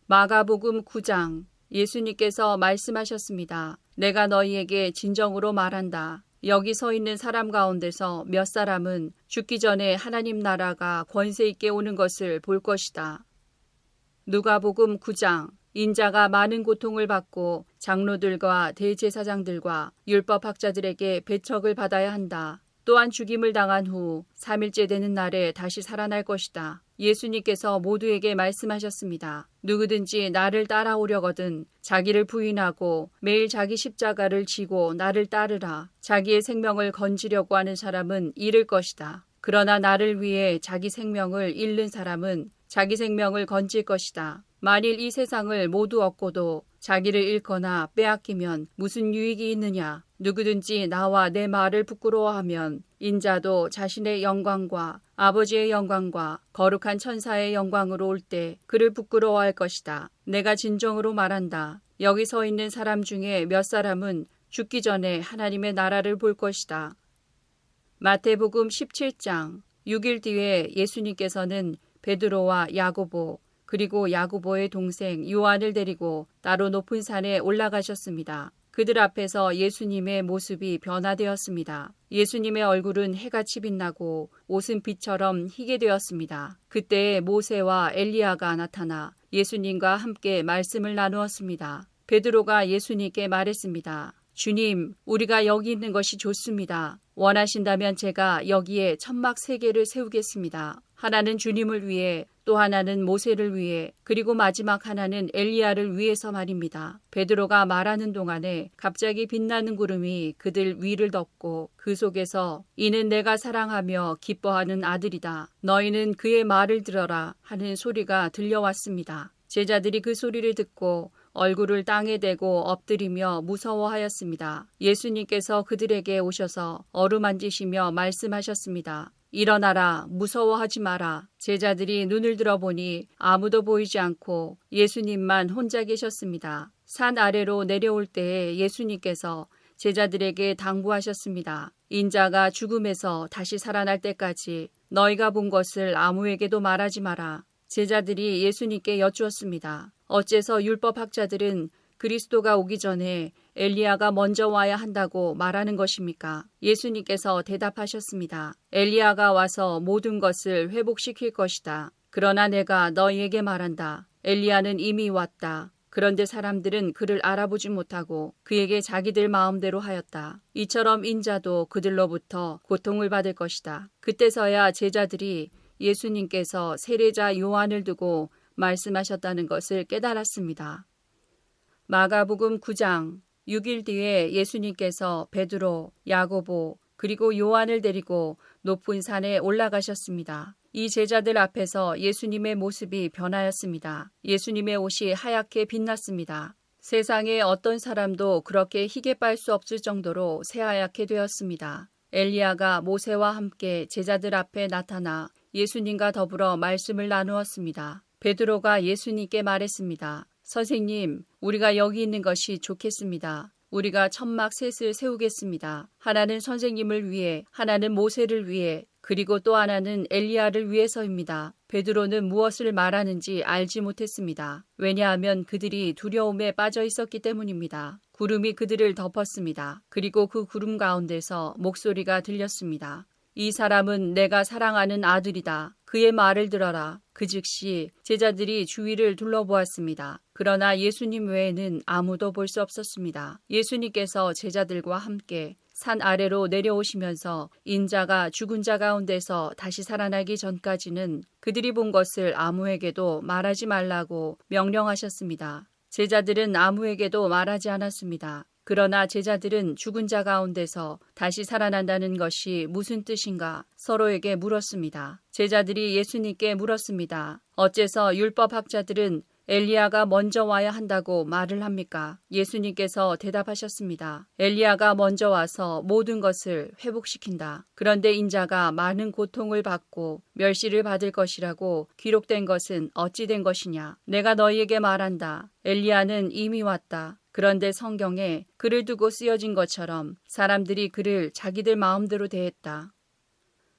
마가복음 9장. 예수님께서 말씀하셨습니다. 내가 너희에게 진정으로 말한다. 여기 서 있는 사람 가운데서 몇 사람은 죽기 전에 하나님 나라가 권세 있게 오는 것을 볼 것이다. 누가복음 9장. 인자가 많은 고통을 받고 장로들과 대제사장들과 율법학자들에게 배척을 받아야 한다. 또한 죽임을 당한 후 3일째 되는 날에 다시 살아날 것이다. 예수님께서 모두에게 말씀하셨습니다. 누구든지 나를 따라오려거든 자기를 부인하고 매일 자기 십자가를 지고 나를 따르라. 자기의 생명을 건지려고 하는 사람은 잃을 것이다. 그러나 나를 위해 자기 생명을 잃는 사람은 자기 생명을 건질 것이다. 만일 이 세상을 모두 얻고도 자기를 잃거나 빼앗기면 무슨 유익이 있느냐? 누구든지 나와 내 말을 부끄러워하면 인자도 자신의 영광과 아버지의 영광과 거룩한 천사의 영광으로 올 때 그를 부끄러워할 것이다. 내가 진정으로 말한다. 여기 서 있는 사람 중에 몇 사람은 죽기 전에 하나님의 나라를 볼 것이다. 마태복음 17장. 6일 뒤에 예수님께서는 베드로와 야고보 그리고 야고보의 동생 요한을 데리고 따로 높은 산에 올라가셨습니다. 그들 앞에서 예수님의 모습이 변화되었습니다. 예수님의 얼굴은 해같이 빛나고 옷은 빛처럼 희게 되었습니다. 그때 모세와 엘리야가 나타나 예수님과 함께 말씀을 나누었습니다. 베드로가 예수님께 말했습니다. 주님, 우리가 여기 있는 것이 좋습니다. 원하신다면 제가 여기에 천막 3개를 세우겠습니다. 하나는 주님을 위해, 또 하나는 모세를 위해, 그리고 마지막 하나는 엘리야를 위해서 말입니다. 베드로가 말하는 동안에 갑자기 빛나는 구름이 그들 위를 덮고 그 속에서 이는 내가 사랑하며 기뻐하는 아들이다. 너희는 그의 말을 들어라 하는 소리가 들려왔습니다. 제자들이 그 소리를 듣고 얼굴을 땅에 대고 엎드리며 무서워하였습니다. 예수님께서 그들에게 오셔서 어루만지시며 말씀하셨습니다. 일어나라, 무서워하지 마라. 제자들이 눈을 들어보니 아무도 보이지 않고 예수님만 혼자 계셨습니다. 산 아래로 내려올 때에 예수님께서 제자들에게 당부하셨습니다. 인자가 죽음에서 다시 살아날 때까지 너희가 본 것을 아무에게도 말하지 마라. 제자들이 예수님께 여쭈었습니다. 어째서 율법학자들은 그리스도가 오기 전에 엘리야가 먼저 와야 한다고 말하는 것입니까? 예수님께서 대답하셨습니다. 엘리야가 와서 모든 것을 회복시킬 것이다. 그러나 내가 너희에게 말한다. 엘리야는 이미 왔다. 그런데 사람들은 그를 알아보지 못하고 그에게 자기들 마음대로 하였다. 이처럼 인자도 그들로부터 고통을 받을 것이다. 그때서야 제자들이 예수님께서 세례자 요한을 두고 말씀하셨다는 것을 깨달았습니다. 마가복음 9장 6일 뒤에 예수님께서 베드로, 야고보, 그리고 요한을 데리고 높은 산에 올라가셨습니다. 이 제자들 앞에서 예수님의 모습이 변하였습니다. 예수님의 옷이 하얗게 빛났습니다. 세상에 어떤 사람도 그렇게 희게 빨 수 없을 정도로 새하얗게 되었습니다. 엘리야가 모세와 함께 제자들 앞에 나타나 예수님과 더불어 말씀을 나누었습니다. 베드로가 예수님께 말했습니다. 선생님, 우리가 여기 있는 것이 좋겠습니다. 우리가 천막 셋을 세우겠습니다. 하나는 선생님을 위해, 하나는 모세를 위해, 그리고 또 하나는 엘리야를 위해서입니다. 베드로는 무엇을 말하는지 알지 못했습니다. 왜냐하면 그들이 두려움에 빠져 있었기 때문입니다. 구름이 그들을 덮었습니다. 그리고 그 구름 가운데서 목소리가 들렸습니다. 이 사람은 내가 사랑하는 아들이다. 그의 말을 들어라. 그 즉시 제자들이 주위를 둘러보았습니다. 그러나 예수님 외에는 아무도 볼 수 없었습니다. 예수님께서 제자들과 함께 산 아래로 내려오시면서 인자가 죽은 자 가운데서 다시 살아나기 전까지는 그들이 본 것을 아무에게도 말하지 말라고 명령하셨습니다. 제자들은 아무에게도 말하지 않았습니다. 그러나 제자들은 죽은 자 가운데서 다시 살아난다는 것이 무슨 뜻인가 서로에게 물었습니다. 제자들이 예수님께 물었습니다. 어째서 율법학자들은 엘리야가 먼저 와야 한다고 말을 합니까? 예수님께서 대답하셨습니다. 엘리야가 먼저 와서 모든 것을 회복시킨다. 그런데 인자가 많은 고통을 받고 멸시를 받을 것이라고 기록된 것은 어찌 된 것이냐? 내가 너희에게 말한다. 엘리야는 이미 왔다. 그런데 성경에 그를 두고 쓰여진 것처럼 사람들이 그를 자기들 마음대로 대했다.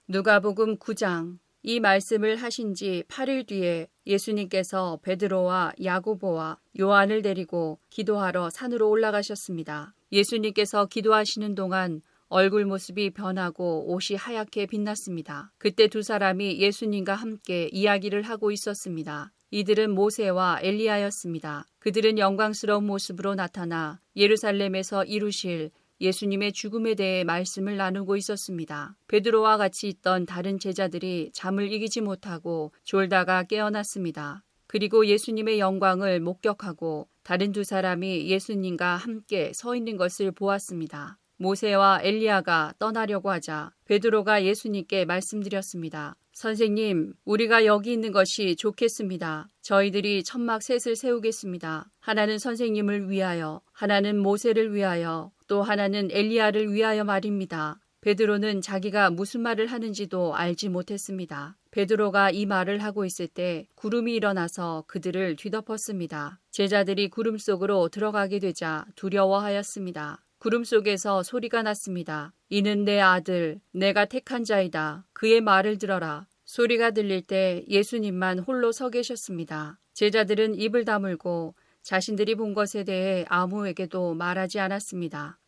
누가복음 9장 이 말씀을 하신 지 8일 뒤에 예수님께서 베드로와 야고보와 요한을 데리고 기도하러 산으로 올라가셨습니다. 예수님께서 기도하시는 동안 얼굴 모습이 변하고 옷이 하얗게 빛났습니다. 그때 두 사람이 예수님과 함께 이야기를 하고 있었습니다. 이들은 모세와 엘리야였습니다. 그들은 영광스러운 모습으로 나타나 예루살렘에서 이루실 예수님의 죽음에 대해 말씀을 나누고 있었습니다. 베드로와 같이 있던 다른 제자들이 잠을 이기지 못하고 졸다가 깨어났습니다. 그리고 예수님의 영광을 목격하고 다른 두 사람이 예수님과 함께 서 있는 것을 보았습니다. 모세와 엘리야가 떠나려고 하자 베드로가 예수님께 말씀드렸습니다. 선생님, 우리가 여기 있는 것이 좋겠습니다. 저희들이 천막 셋을 세우겠습니다. 하나는 선생님을 위하여, 하나는 모세를 위하여, 또 하나는 엘리야를 위하여 말입니다. 베드로는 자기가 무슨 말을 하는지도 알지 못했습니다. 베드로가 이 말을 하고 있을 때 구름이 일어나서 그들을 뒤덮었습니다. 제자들이 구름 속으로 들어가게 되자 두려워하였습니다. 구름 속에서 소리가 났습니다. 이는 내 아들, 내가 택한 자이다. 그의 말을 들어라. 소리가 들릴 때 예수님만 홀로 서 계셨습니다. 제자들은 입을 다물고 자신들이 본 것에 대해 아무에게도 말하지 않았습니다.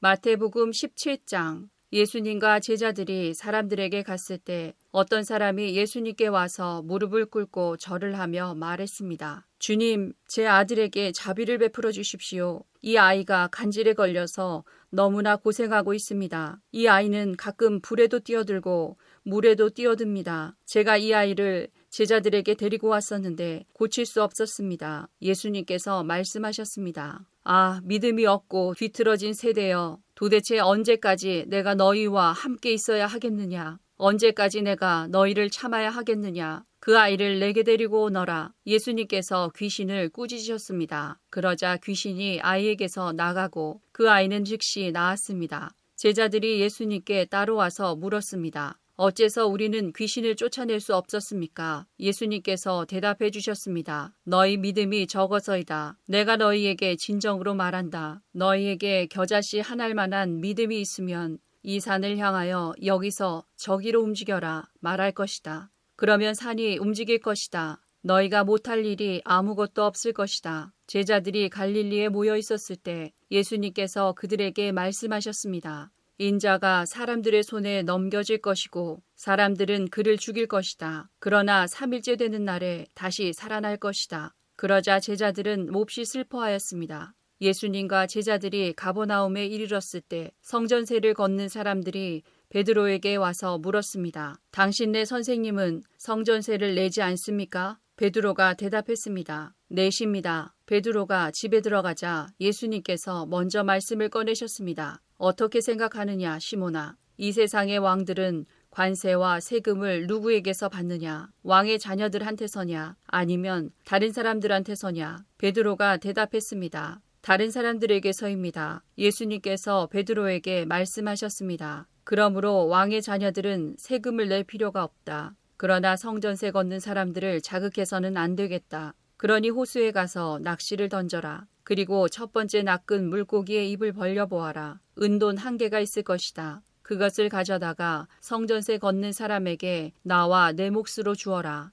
마태복음 17장. 예수님과 제자들이 사람들에게 갔을 때 어떤 사람이 예수님께 와서 무릎을 꿇고 절을 하며 말했습니다. 주님, 제 아들에게 자비를 베풀어 주십시오. 이 아이가 간질에 걸려서 너무나 고생하고 있습니다. 이 아이는 가끔 불에도 뛰어들고 물에도 뛰어듭니다. 제가 이 아이를 제자들에게 데리고 왔었는데 고칠 수 없었습니다. 예수님께서 말씀하셨습니다. 아, 믿음이 없고 뒤틀어진 세대여. 도대체 언제까지 내가 너희와 함께 있어야 하겠느냐? 언제까지 내가 너희를 참아야 하겠느냐? 그 아이를 내게 데리고 오너라. 예수님께서 귀신을 꾸짖으셨습니다. 그러자 귀신이 아이에게서 나가고 그 아이는 즉시 나았습니다. 제자들이 예수님께 따라와서 물었습니다. 어째서 우리는 귀신을 쫓아낼 수 없었습니까? 예수님께서 대답해 주셨습니다. 너희 믿음이 적어서이다. 내가 너희에게 진정으로 말한다. 너희에게 겨자씨 한 알만한 믿음이 있으면 이 산을 향하여 여기서 저기로 움직여라 말할 것이다. 그러면 산이 움직일 것이다. 너희가 못할 일이 아무것도 없을 것이다. 제자들이 갈릴리에 모여 있었을 때 예수님께서 그들에게 말씀하셨습니다. 인자가 사람들의 손에 넘겨질 것이고 사람들은 그를 죽일 것이다. 그러나 3일째 되는 날에 다시 살아날 것이다. 그러자 제자들은 몹시 슬퍼하였습니다. 예수님과 제자들이 가버나움에 이르렀을 때 성전세를 걷는 사람들이 베드로에게 와서 물었습니다. 당신네 선생님은 성전세를 내지 않습니까? 베드로가 대답했습니다. 내십니다. 베드로가 집에 들어가자 예수님께서 먼저 말씀을 꺼내셨습니다. 어떻게 생각하느냐, 시몬아? 이 세상의 왕들은 관세와 세금을 누구에게서 받느냐? 왕의 자녀들한테서냐? 아니면 다른 사람들한테서냐? 베드로가 대답했습니다. 다른 사람들에게서입니다. 예수님께서 베드로에게 말씀하셨습니다. 그러므로 왕의 자녀들은 세금을 낼 필요가 없다. 그러나 성전세 걷는 사람들을 자극해서는 안 되겠다. 그러니 호수에 가서 낚시를 던져라. 그리고 첫 번째 낚은 물고기의 입을 벌려보아라. 은돈 1개가 있을 것이다. 그것을 가져다가 성전세 걷는 사람에게 나와 내 몫으로 주어라.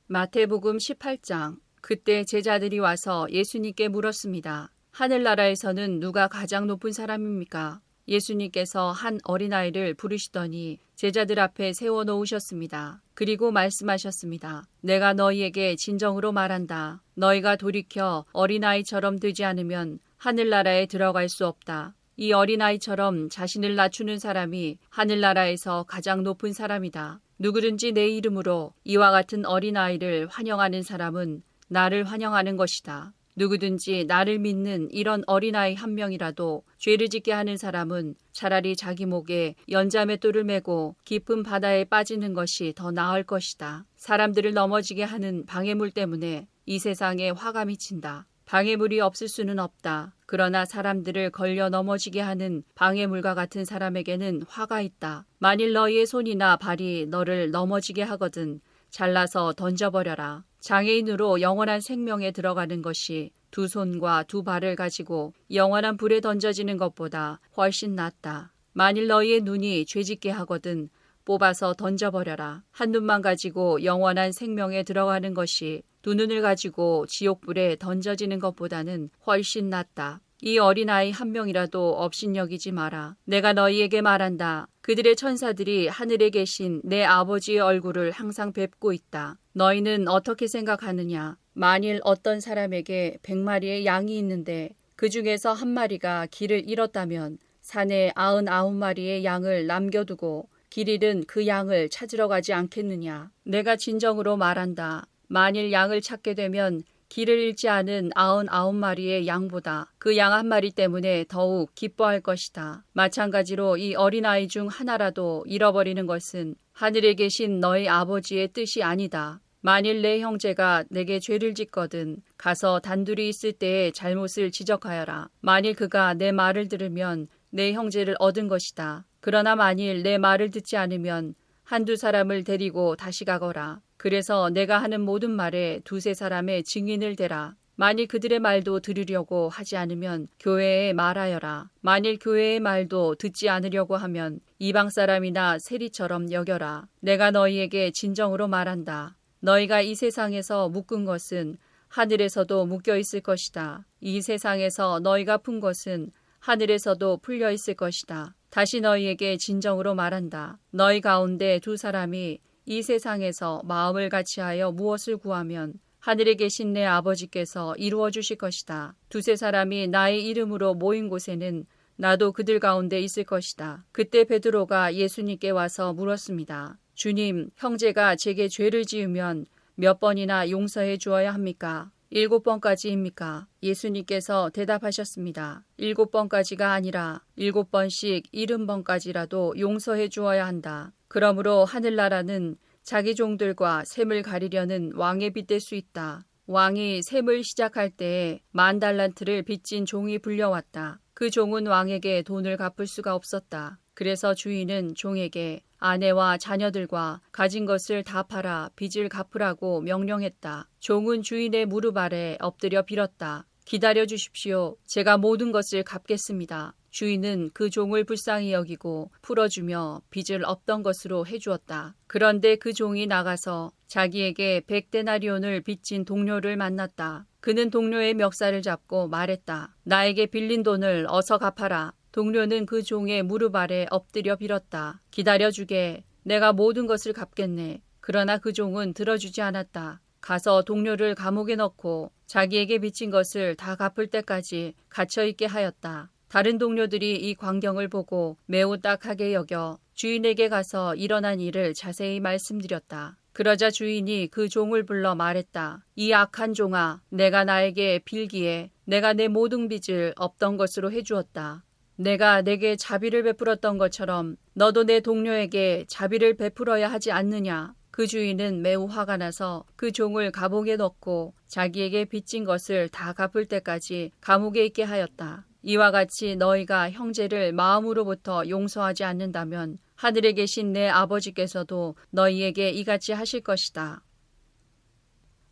마태복음 18장. 그때 제자들이 와서 예수님께 물었습니다. 하늘나라에서는 누가 가장 높은 사람입니까? 예수님께서 한 어린아이를 부르시더니 제자들 앞에 세워놓으셨습니다. 그리고 말씀하셨습니다. 내가 너희에게 진정으로 말한다. 너희가 돌이켜 어린아이처럼 되지 않으면 하늘나라에 들어갈 수 없다. 이 어린아이처럼 자신을 낮추는 사람이 하늘나라에서 가장 높은 사람이다. 누구든지 내 이름으로 이와 같은 어린아이를 환영하는 사람은 나를 환영하는 것이다. 누구든지 나를 믿는 이런 어린아이 한 명이라도 죄를 짓게 하는 사람은 차라리 자기 목에 연자맷돌을 메고 깊은 바다에 빠지는 것이 더 나을 것이다. 사람들을 넘어지게 하는 방해물 때문에 이 세상에 화가 미친다. 방해물이 없을 수는 없다. 그러나 사람들을 걸려 넘어지게 하는 방해물과 같은 사람에게는 화가 있다. 만일 너희의 손이나 발이 너를 넘어지게 하거든 잘라서 던져버려라. 장애인으로 영원한 생명에 들어가는 것이 2손과 2발을 가지고 영원한 불에 던져지는 것보다 훨씬 낫다. 만일 너희의 눈이 죄짓게 하거든 뽑아서 던져버려라. 한 눈만 가지고 영원한 생명에 들어가는 것이 2눈을 가지고 지옥불에 던져지는 것보다는 훨씬 낫다. 이 어린아이 한 명이라도 업신여기지 마라. 내가 너희에게 말한다. 그들의 천사들이 하늘에 계신 내 아버지의 얼굴을 항상 뵙고 있다. 너희는 어떻게 생각하느냐? 만일 어떤 사람에게 100마리의 양이 있는데 그 중에서 한 마리가 길을 잃었다면 산에 99마리의 양을 남겨두고 길 잃은 그 양을 찾으러 가지 않겠느냐? 내가 진정으로 말한다. 만일 양을 찾게 되면 길을 잃지 않은 99마리의 양보다 그 양 한 마리 때문에 더욱 기뻐할 것이다. 마찬가지로 이 어린아이 중 하나라도 잃어버리는 것은 하늘에 계신 너희 아버지의 뜻이 아니다. 만일 내 형제가 내게 죄를 짓거든 가서 단둘이 있을 때의 잘못을 지적하여라. 만일 그가 내 말을 들으면 내 형제를 얻은 것이다. 그러나 만일 내 말을 듣지 않으면 한두 사람을 데리고 다시 가거라. 그래서 내가 하는 모든 말에 2-3사람의 증인을 대라. 만일 그들의 말도 들으려고 하지 않으면 교회에 말하여라. 만일 교회의 말도 듣지 않으려고 하면 이방 사람이나 세리처럼 여겨라. 내가 너희에게 진정으로 말한다. 너희가 이 세상에서 묶은 것은 하늘에서도 묶여 있을 것이다. 이 세상에서 너희가 푼 것은 하늘에서도 풀려 있을 것이다. 다시 너희에게 진정으로 말한다. 너희 가운데 두 사람이 이 세상에서 마음을 같이하여 무엇을 구하면 하늘에 계신 내 아버지께서 이루어 주실 것이다. 두세 사람이 나의 이름으로 모인 곳에는 나도 그들 가운데 있을 것이다. 그때 베드로가 예수님께 와서 물었습니다. 주님, 형제가 제게 죄를 지으면 몇 번이나 용서해 주어야 합니까? 7번까지입니까? 예수님께서 대답하셨습니다. 7번까지가 아니라 7번씩 70번까지라도 용서해 주어야 한다. 그러므로 하늘나라는 자기 종들과 셈을 가리려는 왕에 빗댈 수 있다. 왕이 셈을 시작할 때에 10,000달란트를 빚진 종이 불려왔다. 그 종은 왕에게 돈을 갚을 수가 없었다. 그래서 주인은 종에게 아내와 자녀들과 가진 것을 다 팔아 빚을 갚으라고 명령했다. 종은 주인의 무릎 아래 엎드려 빌었다. 기다려 주십시오. 제가 모든 것을 갚겠습니다. 주인은 그 종을 불쌍히 여기고 풀어주며 빚을 없던 것으로 해주었다. 그런데 그 종이 나가서 자기에게 100데나리온을 빚진 동료를 만났다. 그는 동료의 멱살을 잡고 말했다. 나에게 빌린 돈을 어서 갚아라. 동료는 그 종의 무릎 아래 엎드려 빌었다. 기다려주게. 내가 모든 것을 갚겠네. 그러나 그 종은 들어주지 않았다. 가서 동료를 감옥에 넣고 자기에게 빚진 것을 다 갚을 때까지 갇혀있게 하였다. 다른 동료들이 이 광경을 보고 매우 딱하게 여겨 주인에게 가서 일어난 일을 자세히 말씀드렸다. 그러자 주인이 그 종을 불러 말했다. 이 악한 종아, 내가 나에게 빌기에 내가 내 모든 빚을 없던 것으로 해주었다. 내가 내게 자비를 베풀었던 것처럼 너도 내 동료에게 자비를 베풀어야 하지 않느냐. 그 주인은 매우 화가 나서 그 종을 감옥에 넣고 자기에게 빚진 것을 다 갚을 때까지 감옥에 있게 하였다. 이와 같이 너희가 형제를 마음으로부터 용서하지 않는다면 하늘에 계신 내 아버지께서도 너희에게 이같이 하실 것이다.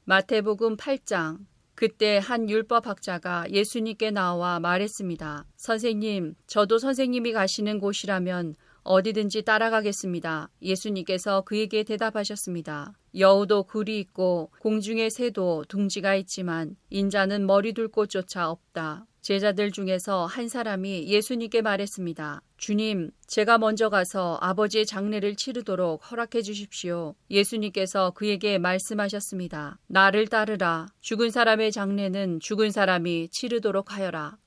마태복음 8장. 그때 한 율법학자가 예수님께 나와 말했습니다. 선생님, 저도 선생님이 가시는 곳이라면 어디든지 따라가겠습니다. 예수님께서 그에게 대답하셨습니다. 여우도 굴이 있고 공중의 새도 둥지가 있지만 인자는 머리 둘 곳조차 없다. 제자들 중에서 한 사람이 예수님께 말했습니다. 주님, 제가 먼저 가서 아버지의 장례를 치르도록 허락해 주십시오. 예수님께서 그에게 말씀하셨습니다. 나를 따르라. 죽은 사람의 장례는 죽은 사람이 치르도록 하여라.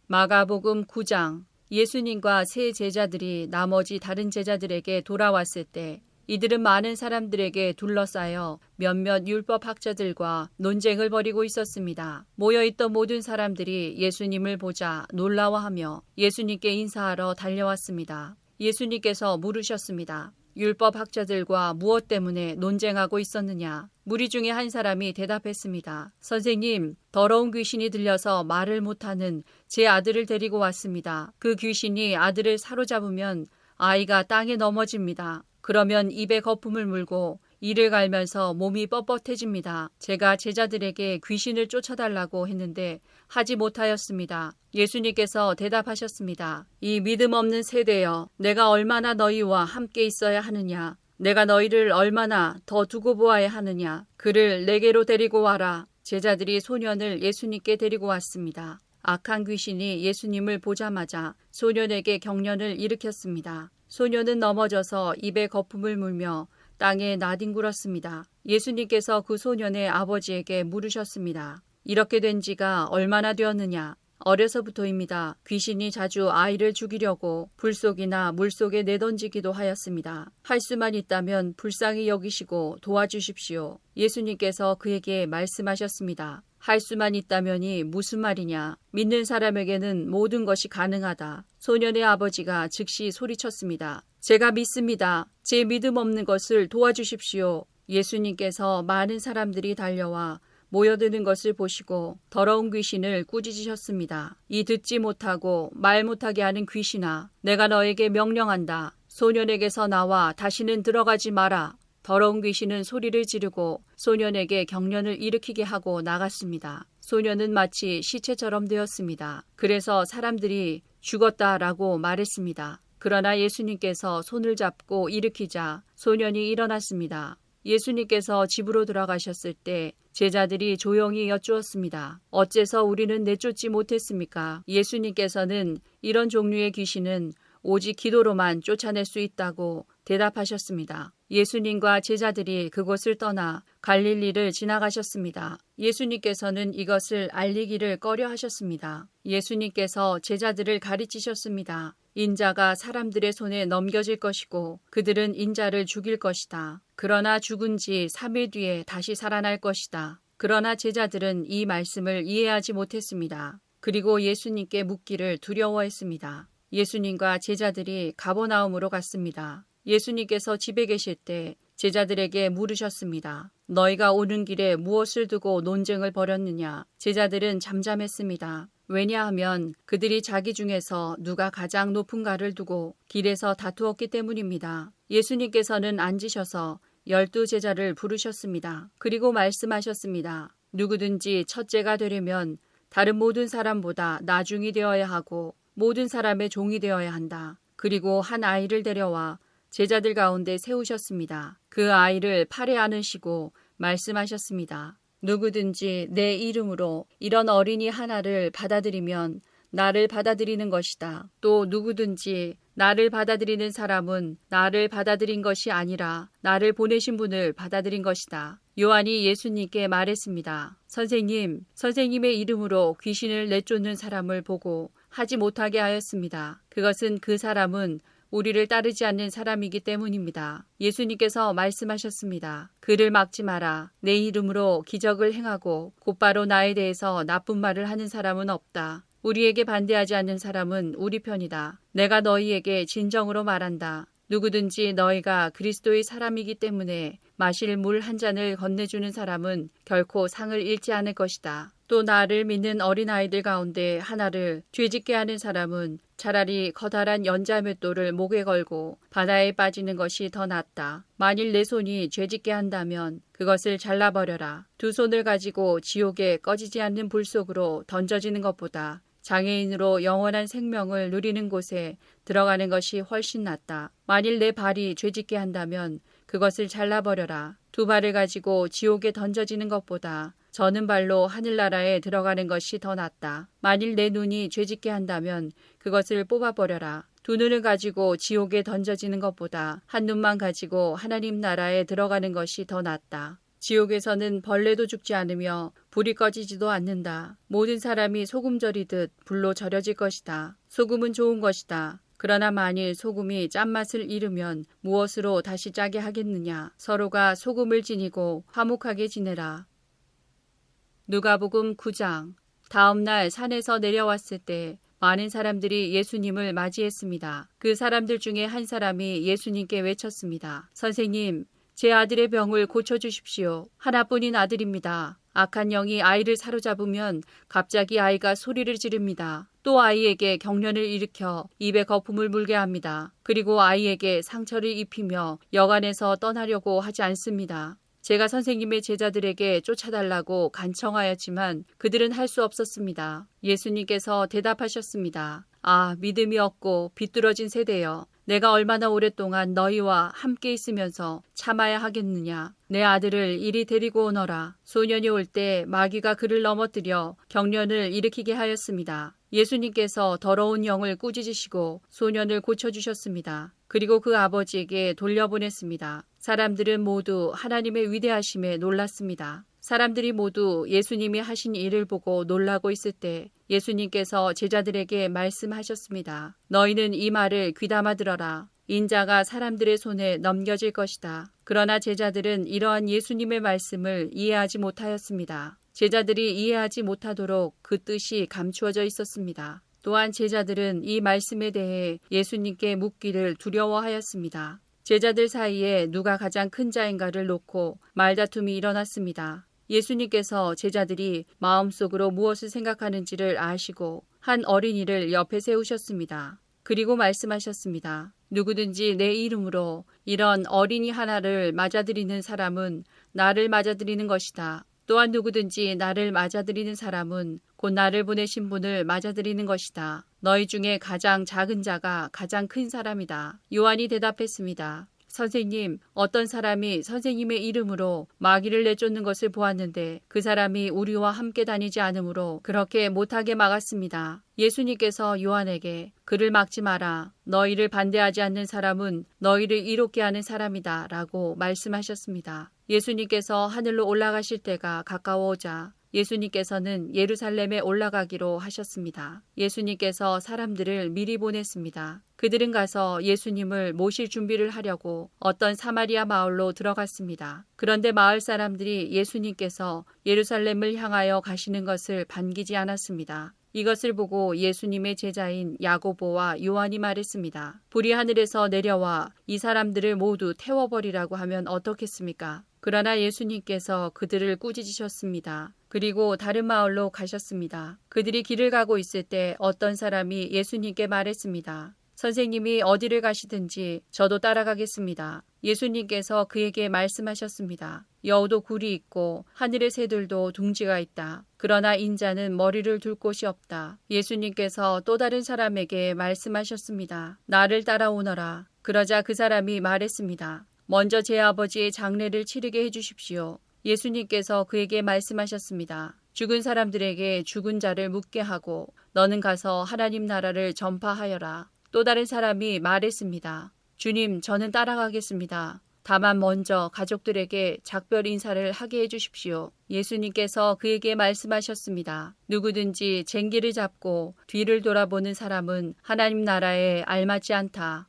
마가복음 9장. 예수님과 세 제자들이 나머지 다른 제자들에게 돌아왔을 때 이들은 많은 사람들에게 둘러싸여 몇몇 율법학자들과 논쟁을 벌이고 있었습니다. 모여있던 모든 사람들이 예수님을 보자 놀라워하며 예수님께 인사하러 달려왔습니다. 예수님께서 물으셨습니다. 율법학자들과 무엇 때문에 논쟁하고 있었느냐? 무리 중에 한 사람이 대답했습니다. 선생님, 더러운 귀신이 들려서 말을 못하는 제 아들을 데리고 왔습니다. 그 귀신이 아들을 사로잡으면 아이가 땅에 넘어집니다. 그러면 입에 거품을 물고 이를 갈면서 몸이 뻣뻣해집니다. 제가 제자들에게 귀신을 쫓아달라고 했는데 하지 못하였습니다. 예수님께서 대답하셨습니다. 이 믿음 없는 세대여, 내가 얼마나 너희와 함께 있어야 하느냐? 내가 너희를 얼마나 더 두고 보아야 하느냐? 그를 내게로 데리고 와라. 제자들이 소년을 예수님께 데리고 왔습니다. 악한 귀신이 예수님을 보자마자 소년에게 경련을 일으켰습니다. 소년은 넘어져서 입에 거품을 물며 땅에 나뒹굴었습니다. 예수님께서 그 소년의 아버지에게 물으셨습니다. 이렇게 된 지가 얼마나 되었느냐? 어려서부터입니다. 귀신이 자주 아이를 죽이려고 불속이나 물속에 내던지기도 하였습니다. 할 수만 있다면 불쌍히 여기시고 도와주십시오. 예수님께서 그에게 말씀하셨습니다. 할 수만 있다면이 무슨 말이냐? 믿는 사람에게는 모든 것이 가능하다. 소년의 아버지가 즉시 소리쳤습니다. 제가 믿습니다. 제 믿음 없는 것을 도와주십시오. 예수님께서 많은 사람들이 달려와 모여드는 것을 보시고 더러운 귀신을 꾸짖으셨습니다. 이 듣지 못하고 말 못하게 하는 귀신아, 내가 너에게 명령한다. 소년에게서 나와 다시는 들어가지 마라. 더러운 귀신은 소리를 지르고 소년에게 경련을 일으키게 하고 나갔습니다. 소년은 마치 시체처럼 되었습니다. 그래서 사람들이 죽었다라고 말했습니다. 그러나 예수님께서 손을 잡고 일으키자 소년이 일어났습니다. 예수님께서 집으로 돌아가셨을 때 제자들이 조용히 여쭈었습니다. 어째서 우리는 내쫓지 못했습니까? 예수님께서는 이런 종류의 귀신은 오직 기도로만 쫓아낼 수 있다고 대답하셨습니다. 예수님과 제자들이 그곳을 떠나 갈릴리를 지나가셨습니다. 예수님께서는 이것을 알리기를 꺼려 하셨습니다. 예수님께서 제자들을 가르치셨습니다. 인자가 사람들의 손에 넘겨질 것이고 그들은 인자를 죽일 것이다. 그러나 죽은 지 3일 뒤에 다시 살아날 것이다. 그러나 제자들은 이 말씀을 이해하지 못했습니다. 그리고 예수님께 묻기를 두려워했습니다. 예수님과 제자들이 가버나움으로 갔습니다. 예수님께서 집에 계실 때 제자들에게 물으셨습니다. 너희가 오는 길에 무엇을 두고 논쟁을 벌였느냐? 제자들은 잠잠했습니다. 왜냐하면 그들이 자기 중에서 누가 가장 높은가를 두고 길에서 다투었기 때문입니다. 예수님께서는 앉으셔서 12 제자를 부르셨습니다. 그리고 말씀하셨습니다. 누구든지 첫째가 되려면 다른 모든 사람보다 나중이 되어야 하고 모든 사람의 종이 되어야 한다. 그리고 한 아이를 데려와 제자들 가운데 세우셨습니다. 그 아이를 팔에 안으시고 말씀하셨습니다. 누구든지 내 이름으로 이런 어린이 하나를 받아들이면 나를 받아들이는 것이다. 또 누구든지 나를 받아들이는 사람은 나를 받아들인 것이 아니라 나를 보내신 분을 받아들인 것이다. 요한이 예수님께 말했습니다. 선생님, 선생님의 이름으로 귀신을 내쫓는 사람을 보고 하지 못하게 하였습니다. 그것은 그 사람은 우리를 따르지 않는 사람이기 때문입니다. 예수님께서 말씀하셨습니다. 그를 막지 마라. 내 이름으로 기적을 행하고 곧바로 나에 대해서 나쁜 말을 하는 사람은 없다. 우리에게 반대하지 않는 사람은 우리 편이다. 내가 너희에게 진정으로 말한다. 누구든지 너희가 그리스도의 사람이기 때문에 마실 물 한 잔을 건네주는 사람은 결코 상을 잃지 않을 것이다. 또 나를 믿는 어린아이들 가운데 하나를 죄짓게 하는 사람은 차라리 커다란 연자맷돌을 목에 걸고 바다에 빠지는 것이 더 낫다. 만일 내 손이 죄짓게 한다면 그것을 잘라버려라. 두 손을 가지고 지옥에 꺼지지 않는 불 속으로 던져지는 것보다 장애인으로 영원한 생명을 누리는 곳에 들어가는 것이 훨씬 낫다. 만일 내 발이 죄짓게 한다면 그것을 잘라버려라. 두 발을 가지고 지옥에 던져지는 것보다 저는 발로 하늘나라에 들어가는 것이 더 낫다. 만일 내 눈이 죄짓게 한다면 그것을 뽑아버려라. 두 눈을 가지고 지옥에 던져지는 것보다 한 눈만 가지고 하나님 나라에 들어가는 것이 더 낫다. 지옥에서는 벌레도 죽지 않으며 불이 꺼지지도 않는다. 모든 사람이 소금 절이듯 불로 절여질 것이다. 소금은 좋은 것이다. 그러나 만일 소금이 짠맛을 잃으면 무엇으로 다시 짜게 하겠느냐. 서로가 소금을 지니고 화목하게 지내라. 누가복음 9장. 다음 날 산에서 내려왔을 때 많은 사람들이 예수님을 맞이했습니다. 그 사람들 중에 한 사람이 예수님께 외쳤습니다. 선생님, 제 아들의 병을 고쳐주십시오. 하나뿐인 아들입니다. 악한 영이 아이를 사로잡으면 갑자기 아이가 소리를 지릅니다. 또 아이에게 경련을 일으켜 입에 거품을 물게 합니다. 그리고 아이에게 상처를 입히며 여간에서 떠나려고 하지 않습니다. 제가 선생님의 제자들에게 쫓아달라고 간청하였지만 그들은 할 수 없었습니다. 예수님께서 대답하셨습니다. 아, 믿음이 없고 비뚤어진 세대여. 내가 얼마나 오랫동안 너희와 함께 있으면서 참아야 하겠느냐. 내 아들을 이리 데리고 오너라. 소년이 올 때 마귀가 그를 넘어뜨려 경련을 일으키게 하였습니다. 예수님께서 더러운 영을 꾸짖으시고 소년을 고쳐주셨습니다. 그리고 그 아버지에게 돌려보냈습니다. 사람들은 모두 하나님의 위대하심에 놀랐습니다. 사람들이 모두 예수님이 하신 일을 보고 놀라고 있을 때 예수님께서 제자들에게 말씀하셨습니다. 너희는 이 말을 귀담아 들어라. 인자가 사람들의 손에 넘겨질 것이다. 그러나 제자들은 이러한 예수님의 말씀을 이해하지 못하였습니다. 제자들이 이해하지 못하도록 그 뜻이 감추어져 있었습니다. 또한 제자들은 이 말씀에 대해 예수님께 묻기를 두려워하였습니다. 제자들 사이에 누가 가장 큰 자인가를 놓고 말다툼이 일어났습니다. 예수님께서 제자들이 마음속으로 무엇을 생각하는지를 아시고 한 어린이를 옆에 세우셨습니다. 그리고 말씀하셨습니다. 누구든지 내 이름으로 이런 어린이 하나를 맞아들이는 사람은 나를 맞아들이는 것이다. 또한 누구든지 나를 맞아들이는 사람은 곧 나를 보내신 분을 맞아들이는 것이다. 너희 중에 가장 작은 자가 가장 큰 사람이다. 요한이 대답했습니다. 선생님, 어떤 사람이 선생님의 이름으로 마귀를 내쫓는 것을 보았는데 그 사람이 우리와 함께 다니지 않으므로 그렇게 못하게 막았습니다. 예수님께서 요한에게 그를 막지 마라. 너희를 반대하지 않는 사람은 너희를 이롭게 하는 사람이다 라고 말씀하셨습니다. 예수님께서 하늘로 올라가실 때가 가까워오자 예수님께서는 예루살렘에 올라가기로 하셨습니다. 예수님께서 사람들을 미리 보냈습니다. 그들은 가서 예수님을 모실 준비를 하려고 어떤 사마리아 마을로 들어갔습니다. 그런데 마을 사람들이 예수님께서 예루살렘을 향하여 가시는 것을 반기지 않았습니다. 이것을 보고 예수님의 제자인 야고보와 요한이 말했습니다. 불이 하늘에서 내려와 이 사람들을 모두 태워버리라고 하면 어떻겠습니까? 그러나 예수님께서 그들을 꾸짖으셨습니다. 그리고 다른 마을로 가셨습니다. 그들이 길을 가고 있을 때 어떤 사람이 예수님께 말했습니다. 선생님이 어디를 가시든지 저도 따라가겠습니다. 예수님께서 그에게 말씀하셨습니다. 여우도 굴이 있고 하늘의 새들도 둥지가 있다. 그러나 인자는 머리를 둘 곳이 없다. 예수님께서 또 다른 사람에게 말씀하셨습니다. 나를 따라오너라. 그러자 그 사람이 말했습니다. 먼저 제 아버지의 장례를 치르게 해주십시오. 예수님께서 그에게 말씀하셨습니다. 죽은 사람들에게 죽은 자를 묻게 하고 너는 가서 하나님 나라를 전파하여라. 또 다른 사람이 말했습니다. 주님, 저는 따라가겠습니다. 다만 먼저 가족들에게 작별 인사를 하게 해주십시오. 예수님께서 그에게 말씀하셨습니다. 누구든지 쟁기를 잡고 뒤를 돌아보는 사람은 하나님 나라에 알맞지 않다.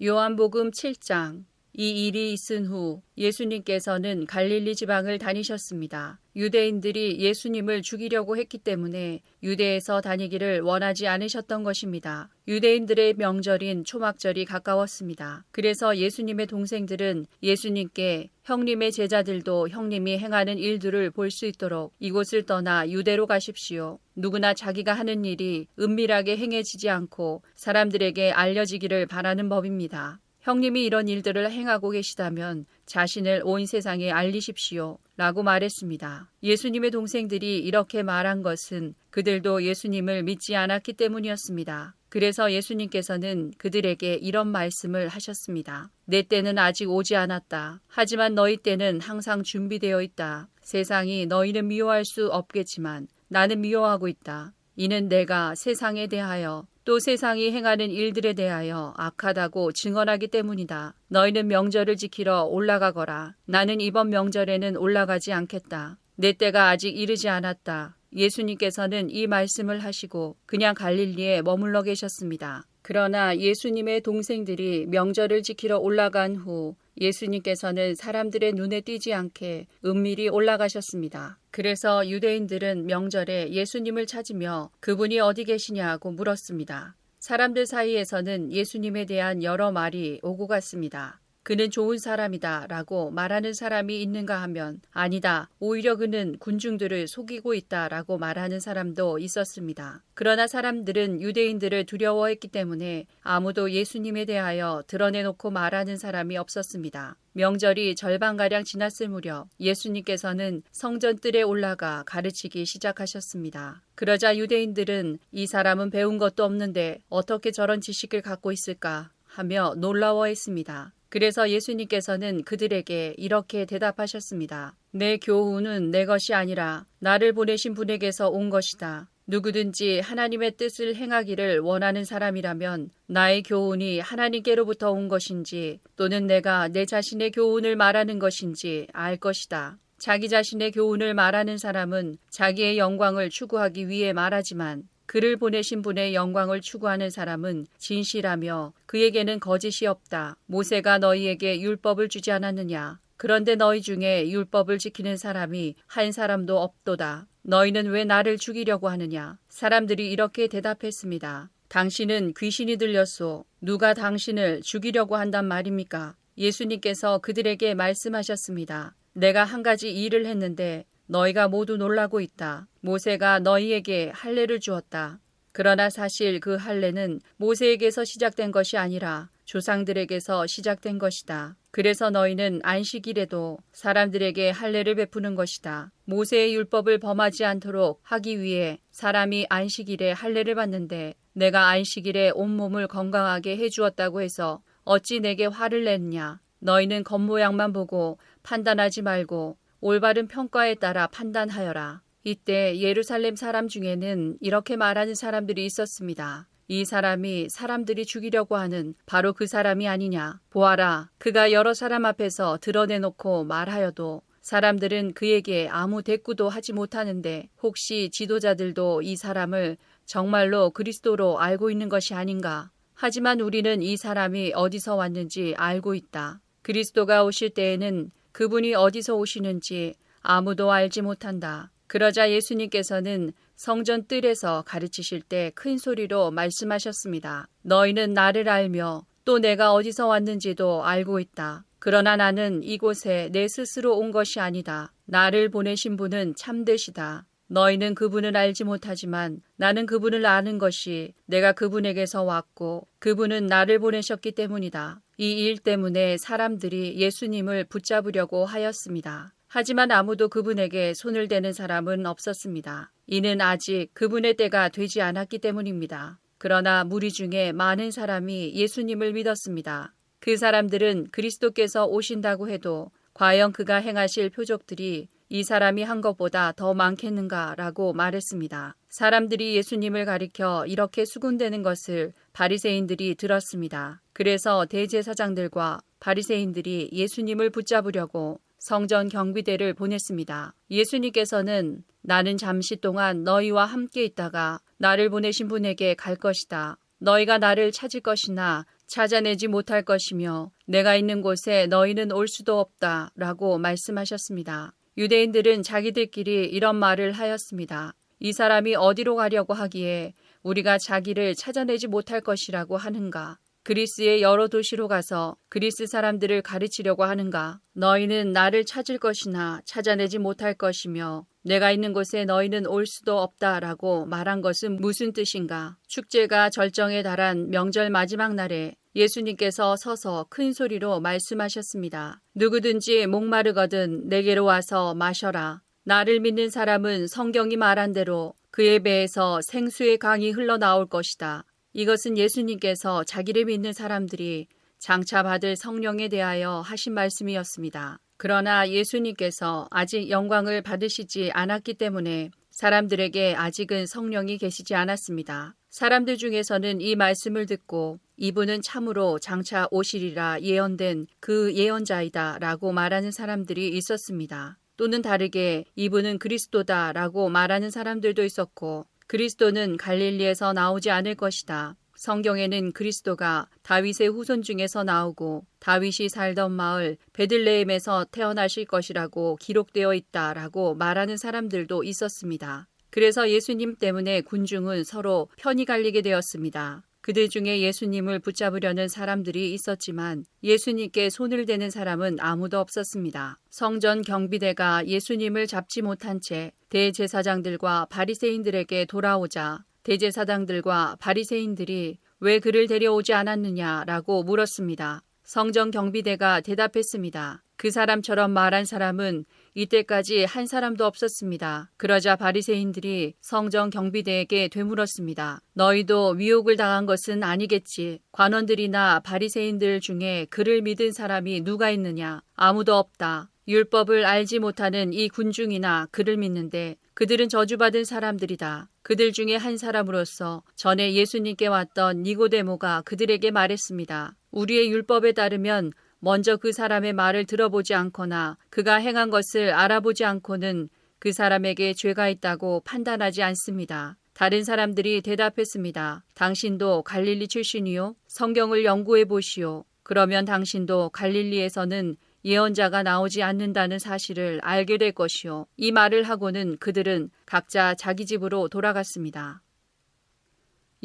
요한복음 7장. 이 일이 있은 후 예수님께서는 갈릴리 지방을 다니셨습니다. 유대인들이 예수님을 죽이려고 했기 때문에 유대에서 다니기를 원하지 않으셨던 것입니다. 유대인들의 명절인 초막절이 가까웠습니다. 그래서 예수님의 동생들은 예수님께 형님의 제자들도 형님이 행하는 일들을 볼 수 있도록 이곳을 떠나 유대로 가십시오. 누구나 자기가 하는 일이 은밀하게 행해지지 않고 사람들에게 알려지기를 바라는 법입니다. 형님이 이런 일들을 행하고 계시다면 자신을 온 세상에 알리십시오. 라고 말했습니다. 예수님의 동생들이 이렇게 말한 것은 그들도 예수님을 믿지 않았기 때문이었습니다. 그래서 예수님께서는 그들에게 이런 말씀을 하셨습니다. 내 때는 아직 오지 않았다. 하지만 너희 때는 항상 준비되어 있다. 세상이 너희는 미워할 수 없겠지만 나는 미워하고 있다. 이는 내가 세상에 대하여 또 세상이 행하는 일들에 대하여 악하다고 증언하기 때문이다. 너희는 명절을 지키러 올라가거라. 나는 이번 명절에는 올라가지 않겠다. 내 때가 아직 이르지 않았다. 예수님께서는 이 말씀을 하시고 그냥 갈릴리에 머물러 계셨습니다. 그러나 예수님의 동생들이 명절을 지키러 올라간 후 예수님께서는 사람들의 눈에 띄지 않게 은밀히 올라가셨습니다. 그래서 유대인들은 명절에 예수님을 찾으며 그분이 어디 계시냐고 물었습니다. 사람들 사이에서는 예수님에 대한 여러 말이 오고 갔습니다. 그는 좋은 사람이다 라고 말하는 사람이 있는가 하면 아니다. 오히려 그는 군중들을 속이고 있다 라고 말하는 사람도 있었습니다. 그러나 사람들은 유대인들을 두려워했기 때문에 아무도 예수님에 대하여 드러내놓고 말하는 사람이 없었습니다. 명절이 절반가량 지났을 무렵 예수님께서는 성전 뜰에 올라가 가르치기 시작하셨습니다. 그러자 유대인들은 이 사람은 배운 것도 없는데 어떻게 저런 지식을 갖고 있을까 하며 놀라워했습니다. 그래서 예수님께서는 그들에게 이렇게 대답하셨습니다. 내 교훈은 내 것이 아니라 나를 보내신 분에게서 온 것이다. 누구든지 하나님의 뜻을 행하기를 원하는 사람이라면 나의 교훈이 하나님께로부터 온 것인지 또는 내가 내 자신의 교훈을 말하는 것인지 알 것이다. 자기 자신의 교훈을 말하는 사람은 자기의 영광을 추구하기 위해 말하지만 그를 보내신 분의 영광을 추구하는 사람은 진실하며 그에게는 거짓이 없다. 모세가 너희에게 율법을 주지 않았느냐? 그런데 너희 중에 율법을 지키는 사람이 한 사람도 없도다. 너희는 왜 나를 죽이려고 하느냐? 사람들이 이렇게 대답했습니다. 당신은 귀신이 들렸소. 누가 당신을 죽이려고 한단 말입니까? 예수님께서 그들에게 말씀하셨습니다. 내가 한 가지 일을 했는데 너희가 모두 놀라고 있다. 모세가 너희에게 할례를 주었다. 그러나 사실 그 할례는 모세에게서 시작된 것이 아니라 조상들에게서 시작된 것이다. 그래서 너희는 안식일에도 사람들에게 할례를 베푸는 것이다. 모세의 율법을 범하지 않도록 하기 위해 사람이 안식일에 할례를 받는데 내가 안식일에 온몸을 건강하게 해주었다고 해서 어찌 내게 화를 냈냐? 너희는 겉모양만 보고 판단하지 말고 올바른 평가에 따라 판단하여라. 이때 예루살렘 사람 중에는 이렇게 말하는 사람들이 있었습니다. 이 사람이 사람들이 죽이려고 하는 바로 그 사람이 아니냐. 보아라, 그가 여러 사람 앞에서 드러내놓고 말하여도 사람들은 그에게 아무 대꾸도 하지 못하는데 혹시 지도자들도 이 사람을 정말로 그리스도로 알고 있는 것이 아닌가. 하지만 우리는 이 사람이 어디서 왔는지 알고 있다. 그리스도가 오실 때에는 그분이 어디서 오시는지 아무도 알지 못한다. 그러자 예수님께서는 성전 뜰에서 가르치실 때 큰 소리로 말씀하셨습니다. 너희는 나를 알며 또 내가 어디서 왔는지도 알고 있다. 그러나 나는 이곳에 내 스스로 온 것이 아니다. 나를 보내신 분은 참되시다. 너희는 그분을 알지 못하지만 나는 그분을 아는 것이 내가 그분에게서 왔고 그분은 나를 보내셨기 때문이다. 이 일 때문에 사람들이 예수님을 붙잡으려고 하였습니다. 하지만 아무도 그분에게 손을 대는 사람은 없었습니다. 이는 아직 그분의 때가 되지 않았기 때문입니다. 그러나 무리 중에 많은 사람이 예수님을 믿었습니다. 그 사람들은 그리스도께서 오신다고 해도 과연 그가 행하실 표적들이 이 사람이 한 것보다 더 많겠는가라고 말했습니다. 사람들이 예수님을 가리켜 이렇게 수군대는 것을 바리새인들이 들었습니다. 그래서 대제사장들과 바리새인들이 예수님을 붙잡으려고 성전 경비대를 보냈습니다. 예수님께서는 나는 잠시 동안 너희와 함께 있다가 나를 보내신 분에게 갈 것이다. 너희가 나를 찾을 것이나 찾아내지 못할 것이며 내가 있는 곳에 너희는 올 수도 없다 라고 말씀하셨습니다. 유대인들은 자기들끼리 이런 말을 하였습니다. 이 사람이 어디로 가려고 하기에 우리가 자기를 찾아내지 못할 것이라고 하는가? 그리스의 여러 도시로 가서 그리스 사람들을 가르치려고 하는가? 너희는 나를 찾을 것이나 찾아내지 못할 것이며 내가 있는 곳에 너희는 올 수도 없다라고 말한 것은 무슨 뜻인가? 축제가 절정에 달한 명절 마지막 날에 예수님께서 서서 큰 소리로 말씀하셨습니다. 누구든지 목마르거든 내게로 와서 마셔라. 나를 믿는 사람은 성경이 말한 대로 그의 배에서 생수의 강이 흘러나올 것이다. 이것은 예수님께서 자기를 믿는 사람들이 장차 받을 성령에 대하여 하신 말씀이었습니다. 그러나 예수님께서 아직 영광을 받으시지 않았기 때문에 사람들에게 아직은 성령이 계시지 않았습니다. 사람들 중에서는 이 말씀을 듣고 이분은 참으로 장차 오시리라 예언된 그 예언자이다 라고 말하는 사람들이 있었습니다. 또는 다르게 이분은 그리스도다 라고 말하는 사람들도 있었고 그리스도는 갈릴리에서 나오지 않을 것이다. 성경에는 그리스도가 다윗의 후손 중에서 나오고 다윗이 살던 마을 베들레헴에서 태어나실 것이라고 기록되어 있다라고 말하는 사람들도 있었습니다. 그래서 예수님 때문에 군중은 서로 편이 갈리게 되었습니다. 그들 중에 예수님을 붙잡으려는 사람들이 있었지만 예수님께 손을 대는 사람은 아무도 없었습니다. 성전 경비대가 예수님을 잡지 못한 채 대제사장들과 바리새인들에게 돌아오자 대제사장들과 바리새인들이 왜 그를 데려오지 않았느냐라고 물었습니다. 성전 경비대가 대답했습니다. 그 사람처럼 말한 사람은 이때까지 한 사람도 없었습니다. 그러자 바리새인들이 성전 경비대에게 되물었습니다. 너희도 미혹을 당한 것은 아니겠지. 관원들이나 바리새인들 중에 그를 믿은 사람이 누가 있느냐? 아무도 없다. 율법을 알지 못하는 이 군중이나 그를 믿는데 그들은 저주받은 사람들이다. 그들 중에 한 사람으로서 전에 예수님께 왔던 니고데모가 그들에게 말했습니다. 우리의 율법에 따르면 먼저 그 사람의 말을 들어보지 않거나 그가 행한 것을 알아보지 않고는 그 사람에게 죄가 있다고 판단하지 않습니다. 다른 사람들이 대답했습니다. 당신도 갈릴리 출신이요? 성경을 연구해 보시오. 그러면 당신도 갈릴리에서는 예언자가 나오지 않는다는 사실을 알게 될 것이요. 이 말을 하고는 그들은 각자 자기 집으로 돌아갔습니다.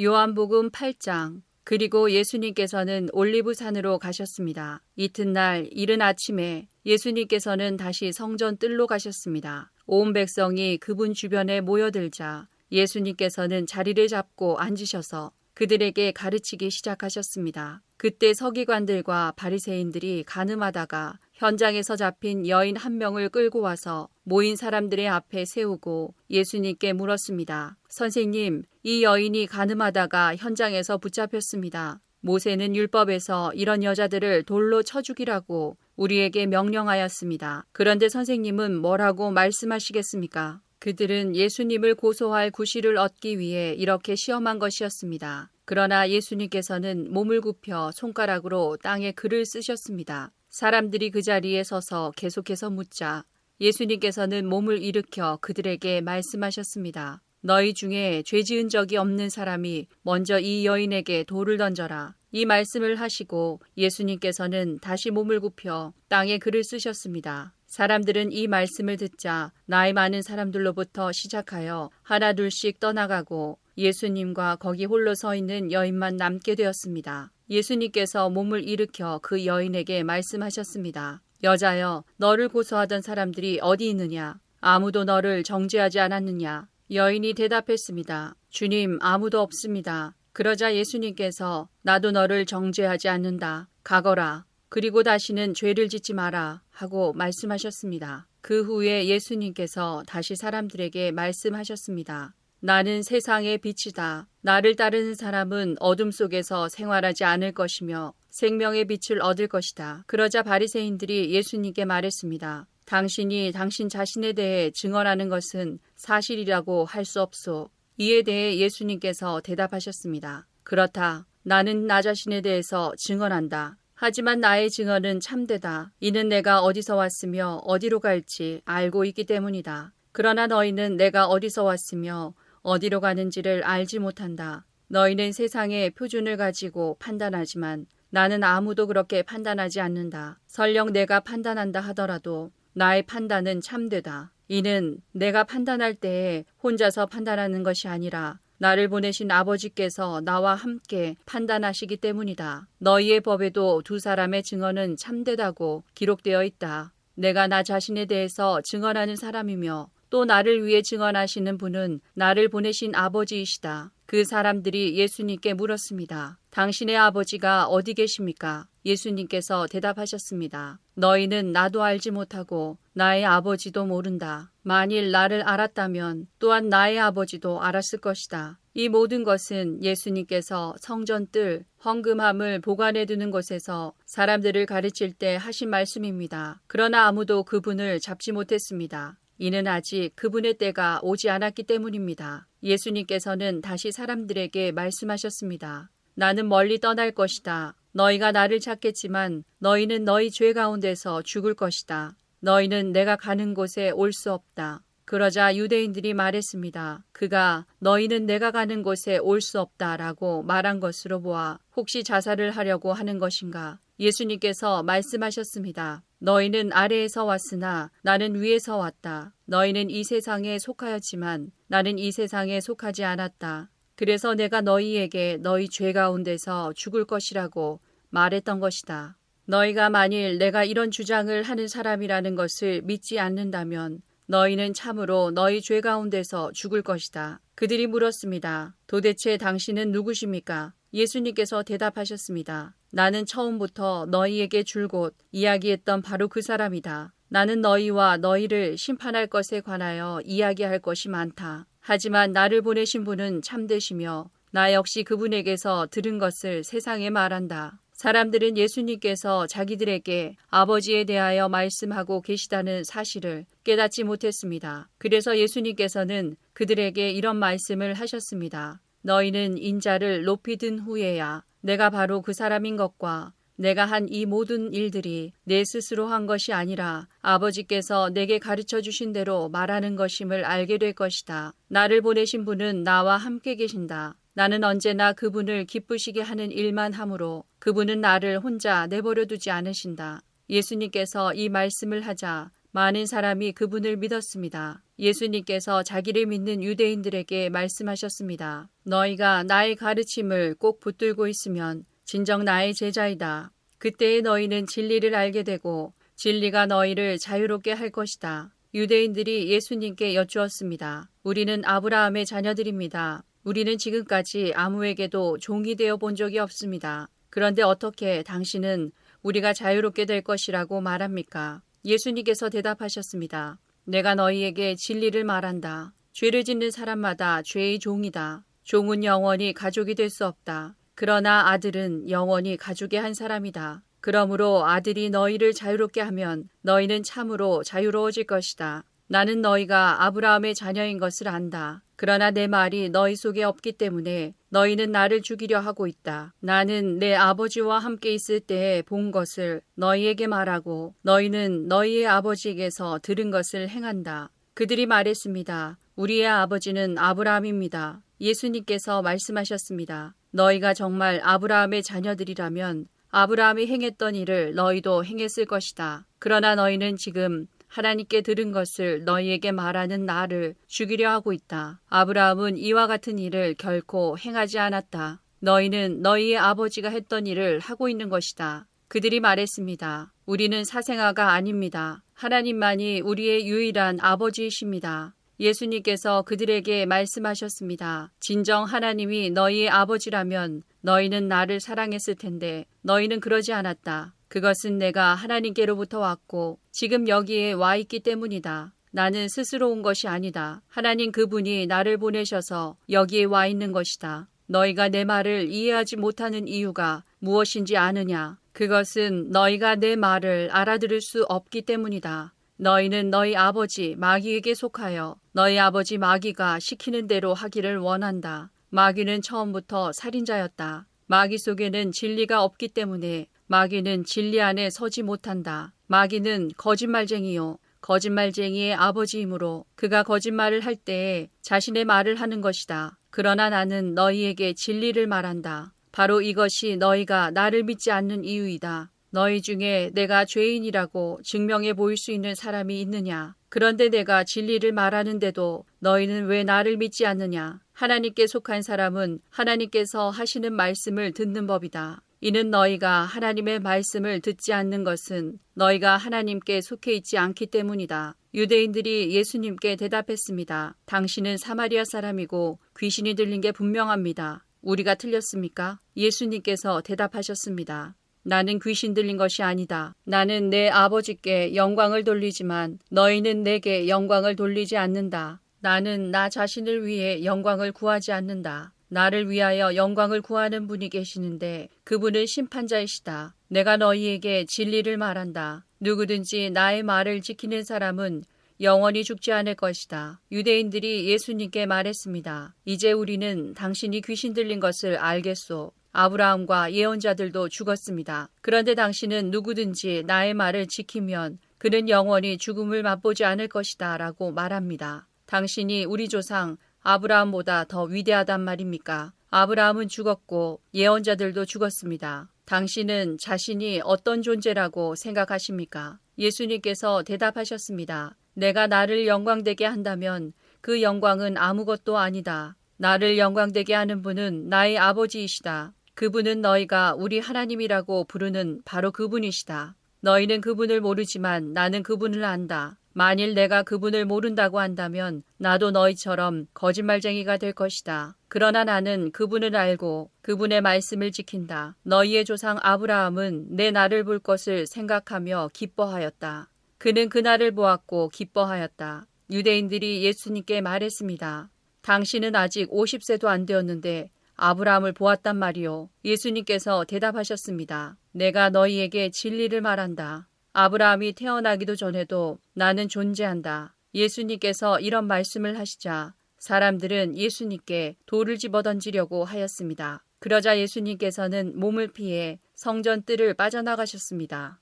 요한복음 8장. 그리고 예수님께서는 올리브산으로 가셨습니다. 이튿날 이른 아침에 예수님께서는 다시 성전 뜰로 가셨습니다. 온 백성이 그분 주변에 모여들자 예수님께서는 자리를 잡고 앉으셔서 그들에게 가르치기 시작하셨습니다. 그때 서기관들과 바리새인들이 간음하다가 현장에서 잡힌 여인 한 명을 끌고 와서 모인 사람들의 앞에 세우고 예수님께 물었습니다. 선생님, 이 여인이 간음하다가 현장에서 붙잡혔습니다. 모세는 율법에서 이런 여자들을 돌로 쳐 죽이라고 우리에게 명령하였습니다. 그런데 선생님은 뭐라고 말씀하시겠습니까? 그들은 예수님을 고소할 구실을 얻기 위해 이렇게 시험한 것이었습니다. 그러나 예수님께서는 몸을 굽혀 손가락으로 땅에 글을 쓰셨습니다. 사람들이 그 자리에 서서 계속해서 묻자 예수님께서는 몸을 일으켜 그들에게 말씀하셨습니다. 너희 중에 죄 지은 적이 없는 사람이 먼저 이 여인에게 돌을 던져라. 이 말씀을 하시고 예수님께서는 다시 몸을 굽혀 땅에 글을 쓰셨습니다. 사람들은 이 말씀을 듣자 나이 많은 사람들로부터 시작하여 하나둘씩 떠나가고 예수님과 거기 홀로 서 있는 여인만 남게 되었습니다. 예수님께서 몸을 일으켜 그 여인에게 말씀하셨습니다. 여자여, 너를 고소하던 사람들이 어디 있느냐? 아무도 너를 정죄하지 않았느냐? 여인이 대답했습니다. 주님, 아무도 없습니다. 그러자 예수님께서 나도 너를 정죄하지 않는다. 가거라. 그리고 다시는 죄를 짓지 마라 하고 말씀하셨습니다. 그 후에 예수님께서 다시 사람들에게 말씀하셨습니다. 나는 세상의 빛이다. 나를 따르는 사람은 어둠 속에서 생활하지 않을 것이며 생명의 빛을 얻을 것이다. 그러자 바리새인들이 예수님께 말했습니다. 당신이 당신 자신에 대해 증언하는 것은 사실이라고 할 수 없소. 이에 대해 예수님께서 대답하셨습니다. 그렇다. 나는 나 자신에 대해서 증언한다. 하지만 나의 증언은 참되다. 이는 내가 어디서 왔으며 어디로 갈지 알고 있기 때문이다. 그러나 너희는 내가 어디서 왔으며 어디로 가는지를 알지 못한다. 너희는 세상의 표준을 가지고 판단하지만 나는 아무도 그렇게 판단하지 않는다. 설령 내가 판단한다 하더라도 나의 판단은 참되다. 이는 내가 판단할 때에 혼자서 판단하는 것이 아니라 나를 보내신 아버지께서 나와 함께 판단하시기 때문이다. 너희의 법에도 두 사람의 증언은 참되다고 기록되어 있다. 내가 나 자신에 대해서 증언하는 사람이며 또 나를 위해 증언하시는 분은 나를 보내신 아버지이시다. 그 사람들이 예수님께 물었습니다. 당신의 아버지가 어디 계십니까? 예수님께서 대답하셨습니다. 너희는 나도 알지 못하고 나의 아버지도 모른다. 만일 나를 알았다면 또한 나의 아버지도 알았을 것이다. 이 모든 것은 예수님께서 성전 뜰, 헌금함을 보관해 두는 곳에서 사람들을 가르칠 때 하신 말씀입니다. 그러나 아무도 그분을 잡지 못했습니다. 이는 아직 그분의 때가 오지 않았기 때문입니다. 예수님께서는 다시 사람들에게 말씀하셨습니다. 나는 멀리 떠날 것이다. 너희가 나를 찾겠지만 너희는 너희 죄 가운데서 죽을 것이다. 너희는 내가 가는 곳에 올 수 없다. 그러자 유대인들이 말했습니다. 그가 너희는 내가 가는 곳에 올 수 없다라고 말한 것으로 보아 혹시 자살을 하려고 하는 것인가? 예수님께서 말씀하셨습니다. 너희는 아래에서 왔으나 나는 위에서 왔다. 너희는 이 세상에 속하였지만 나는 이 세상에 속하지 않았다. 그래서 내가 너희에게 너희 죄 가운데서 죽을 것이라고 말했던 것이다. 너희가 만일 내가 이런 주장을 하는 사람이라는 것을 믿지 않는다면 너희는 참으로 너희 죄 가운데서 죽을 것이다. 그들이 물었습니다. 도대체 당신은 누구십니까? 예수님께서 대답하셨습니다. 나는 처음부터 너희에게 줄곧 이야기했던 바로 그 사람이다. 나는 너희와 너희를 심판할 것에 관하여 이야기할 것이 많다. 하지만 나를 보내신 분은 참되시며 나 역시 그분에게서 들은 것을 세상에 말한다. 사람들은 예수님께서 자기들에게 아버지에 대하여 말씀하고 계시다는 사실을 깨닫지 못했습니다. 그래서 예수님께서는 그들에게 이런 말씀을 하셨습니다. 너희는 인자를 높이 든 후에야 내가 바로 그 사람인 것과 내가 한 이 모든 일들이 내 스스로 한 것이 아니라 아버지께서 내게 가르쳐 주신 대로 말하는 것임을 알게 될 것이다. 나를 보내신 분은 나와 함께 계신다. 나는 언제나 그분을 기쁘시게 하는 일만 하므로 그분은 나를 혼자 내버려 두지 않으신다. 예수님께서 이 말씀을 하자 많은 사람이 그분을 믿었습니다. 예수님께서 자기를 믿는 유대인들에게 말씀하셨습니다. 너희가 나의 가르침을 꼭 붙들고 있으면 진정 나의 제자이다. 그때에 너희는 진리를 알게 되고 진리가 너희를 자유롭게 할 것이다. 유대인들이 예수님께 여쭈었습니다. 우리는 아브라함의 자녀들입니다. 우리는 지금까지 아무에게도 종이 되어 본 적이 없습니다. 그런데 어떻게 당신은 우리가 자유롭게 될 것이라고 말합니까? 예수님께서 대답하셨습니다. 내가 너희에게 진리를 말한다. 죄를 짓는 사람마다 죄의 종이다. 종은 영원히 가족이 될 수 없다. 그러나 아들은 영원히 가족의 한 사람이다. 그러므로 아들이 너희를 자유롭게 하면 너희는 참으로 자유로워질 것이다. 나는 너희가 아브라함의 자녀인 것을 안다. 그러나 내 말이 너희 속에 없기 때문에 너희는 나를 죽이려 하고 있다. 나는 내 아버지와 함께 있을 때에 본 것을 너희에게 말하고 너희는 너희의 아버지에게서 들은 것을 행한다. 그들이 말했습니다. 우리의 아버지는 아브라함입니다. 예수님께서 말씀하셨습니다. 너희가 정말 아브라함의 자녀들이라면 아브라함이 행했던 일을 너희도 행했을 것이다. 그러나 너희는 지금 하나님께 들은 것을 너희에게 말하는 나를 죽이려 하고 있다. 아브라함은 이와 같은 일을 결코 행하지 않았다. 너희는 너희의 아버지가 했던 일을 하고 있는 것이다. 그들이 말했습니다. 우리는 사생아가 아닙니다. 하나님만이 우리의 유일한 아버지이십니다. 예수님께서 그들에게 말씀하셨습니다. 진정 하나님이 너희의 아버지라면 너희는 나를 사랑했을 텐데 너희는 그러지 않았다. 그것은 내가 하나님께로부터 왔고 지금 여기에 와 있기 때문이다. 나는 스스로 온 것이 아니다. 하나님 그분이 나를 보내셔서 여기에 와 있는 것이다. 너희가 내 말을 이해하지 못하는 이유가 무엇인지 아느냐? 그것은 너희가 내 말을 알아들을 수 없기 때문이다. 너희는 너희 아버지 마귀에게 속하여 너희 아버지 마귀가 시키는 대로 하기를 원한다. 마귀는 처음부터 살인자였다. 마귀 속에는 진리가 없기 때문에 마귀는 진리 안에 서지 못한다. 마귀는 거짓말쟁이요. 거짓말쟁이의 아버지이므로 그가 거짓말을 할 때에 자신의 말을 하는 것이다. 그러나 나는 너희에게 진리를 말한다. 바로 이것이 너희가 나를 믿지 않는 이유이다. 너희 중에 내가 죄인이라고 증명해 보일 수 있는 사람이 있느냐? 그런데 내가 진리를 말하는데도 너희는 왜 나를 믿지 않느냐? 하나님께 속한 사람은 하나님께서 하시는 말씀을 듣는 법이다. 이는 너희가 하나님의 말씀을 듣지 않는 것은 너희가 하나님께 속해 있지 않기 때문이다. 유대인들이 예수님께 대답했습니다. 당신은 사마리아 사람이고 귀신이 들린 게 분명합니다. 우리가 틀렸습니까? 예수님께서 대답하셨습니다. 나는 귀신 들린 것이 아니다. 나는 내 아버지께 영광을 돌리지만 너희는 내게 영광을 돌리지 않는다. 나는 나 자신을 위해 영광을 구하지 않는다. 나를 위하여 영광을 구하는 분이 계시는데 그분은 심판자이시다. 내가 너희에게 진리를 말한다. 누구든지 나의 말을 지키는 사람은 영원히 죽지 않을 것이다. 유대인들이 예수님께 말했습니다. 이제 우리는 당신이 귀신 들린 것을 알겠소. 아브라함과 예언자들도 죽었습니다. 그런데 당신은 누구든지 나의 말을 지키면 그는 영원히 죽음을 맛보지 않을 것이다 라고 말합니다. 당신이 우리 조상 아브라함보다 더 위대하단 말입니까? 아브라함은 죽었고 예언자들도 죽었습니다. 당신은 자신이 어떤 존재라고 생각하십니까? 예수님께서 대답하셨습니다. 내가 나를 영광되게 한다면 그 영광은 아무것도 아니다. 나를 영광되게 하는 분은 나의 아버지이시다. 그분은 너희가 우리 하나님이라고 부르는 바로 그분이시다. 너희는 그분을 모르지만 나는 그분을 안다. 만일 내가 그분을 모른다고 한다면 나도 너희처럼 거짓말쟁이가 될 것이다. 그러나 나는 그분을 알고 그분의 말씀을 지킨다. 너희의 조상 아브라함은 내 날을 볼 것을 생각하며 기뻐하였다. 그는 그날을 보았고 기뻐하였다. 유대인들이 예수님께 말했습니다. 당신은 아직 50세도 안 되었는데 아브라함을 보았단 말이요. 예수님께서 대답하셨습니다. 내가 너희에게 진리를 말한다. 아브라함이 태어나기도 전에도 나는 존재한다. 예수님께서 이런 말씀을 하시자 사람들은 예수님께 돌을 집어던지려고 하였습니다. 그러자 예수님께서는 몸을 피해 성전 뜰을 빠져나가셨습니다.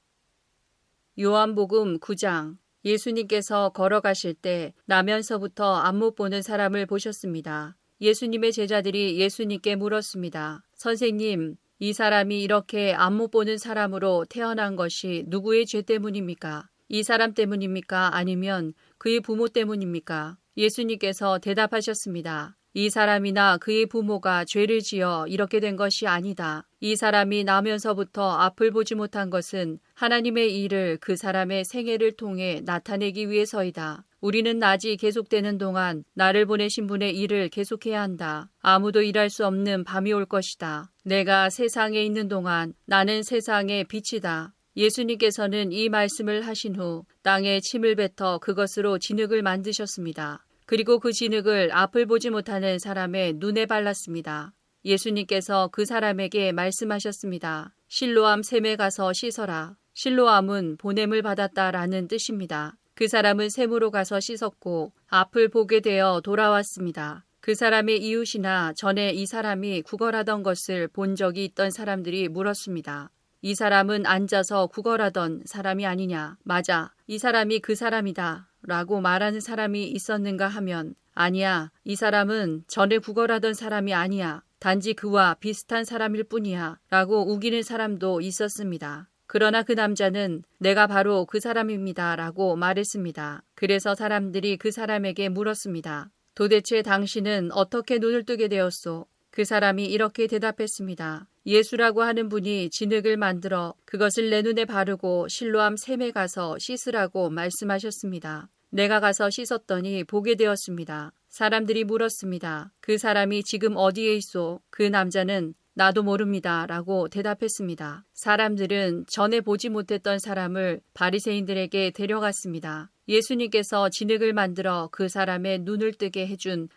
요한복음 9장. 예수님께서 걸어가실 때 나면서부터 안못 보는 사람을 보셨습니다. 예수님의 제자들이 예수님께 물었습니다. 선생님, 이 사람이 이렇게 안못 보는 사람으로 태어난 것이 누구의 죄 때문입니까? 이 사람 때문입니까? 아니면 그의 부모 때문입니까? 예수님께서 대답하셨습니다. 이 사람이나 그의 부모가 죄를 지어 이렇게 된 것이 아니다. 이 사람이 나면서부터 앞을 보지 못한 것은 하나님의 일을 그 사람의 생애를 통해 나타내기 위해서이다. 우리는 낮이 계속되는 동안 나를 보내신 분의 일을 계속해야 한다. 아무도 일할 수 없는 밤이 올 것이다. 내가 세상에 있는 동안 나는 세상의 빛이다. 예수님께서는 이 말씀을 하신 후 땅에 침을 뱉어 그것으로 진흙을 만드셨습니다. 그리고 그 진흙을 앞을 보지 못하는 사람의 눈에 발랐습니다. 예수님께서 그 사람에게 말씀하셨습니다. 실로암 샘에 가서 씻어라. 실로암은 보냄을 받았다라는 뜻입니다. 그 사람은 샘으로 가서 씻었고 앞을 보게 되어 돌아왔습니다. 그 사람의 이웃이나 전에 이 사람이 구걸하던 것을 본 적이 있던 사람들이 물었습니다. 이 사람은 앉아서 구걸하던 사람이 아니냐? 맞아, 이 사람이 그 사람이다 라고 말하는 사람이 있었는가 하면 아니야, 이 사람은 전에 구걸하던 사람이 아니야. 단지 그와 비슷한 사람일 뿐이야 라고 우기는 사람도 있었습니다. 그러나 그 남자는 내가 바로 그 사람입니다 라고 말했습니다. 그래서 사람들이 그 사람에게 물었습니다. 도대체 당신은 어떻게 눈을 뜨게 되었소? 그 사람이 이렇게 대답했습니다. 예수라고 하는 분이 진흙을 만들어 그것을 내 눈에 바르고 실로암 샘에 가서 씻으라고 말씀하셨습니다. 내가 가서 씻었더니 보게 되었습니다. 사람들이 물었습니다. 그 사람이 지금 어디에 있소? 그 남자는 나도 모릅니다 라고 대답했습니다. 사람들은 전에 보지 못했던 사람을 바리새인들에게 데려갔습니다. 예수님께서 진흙을 만들어 그 사람의 눈을 뜨게 해준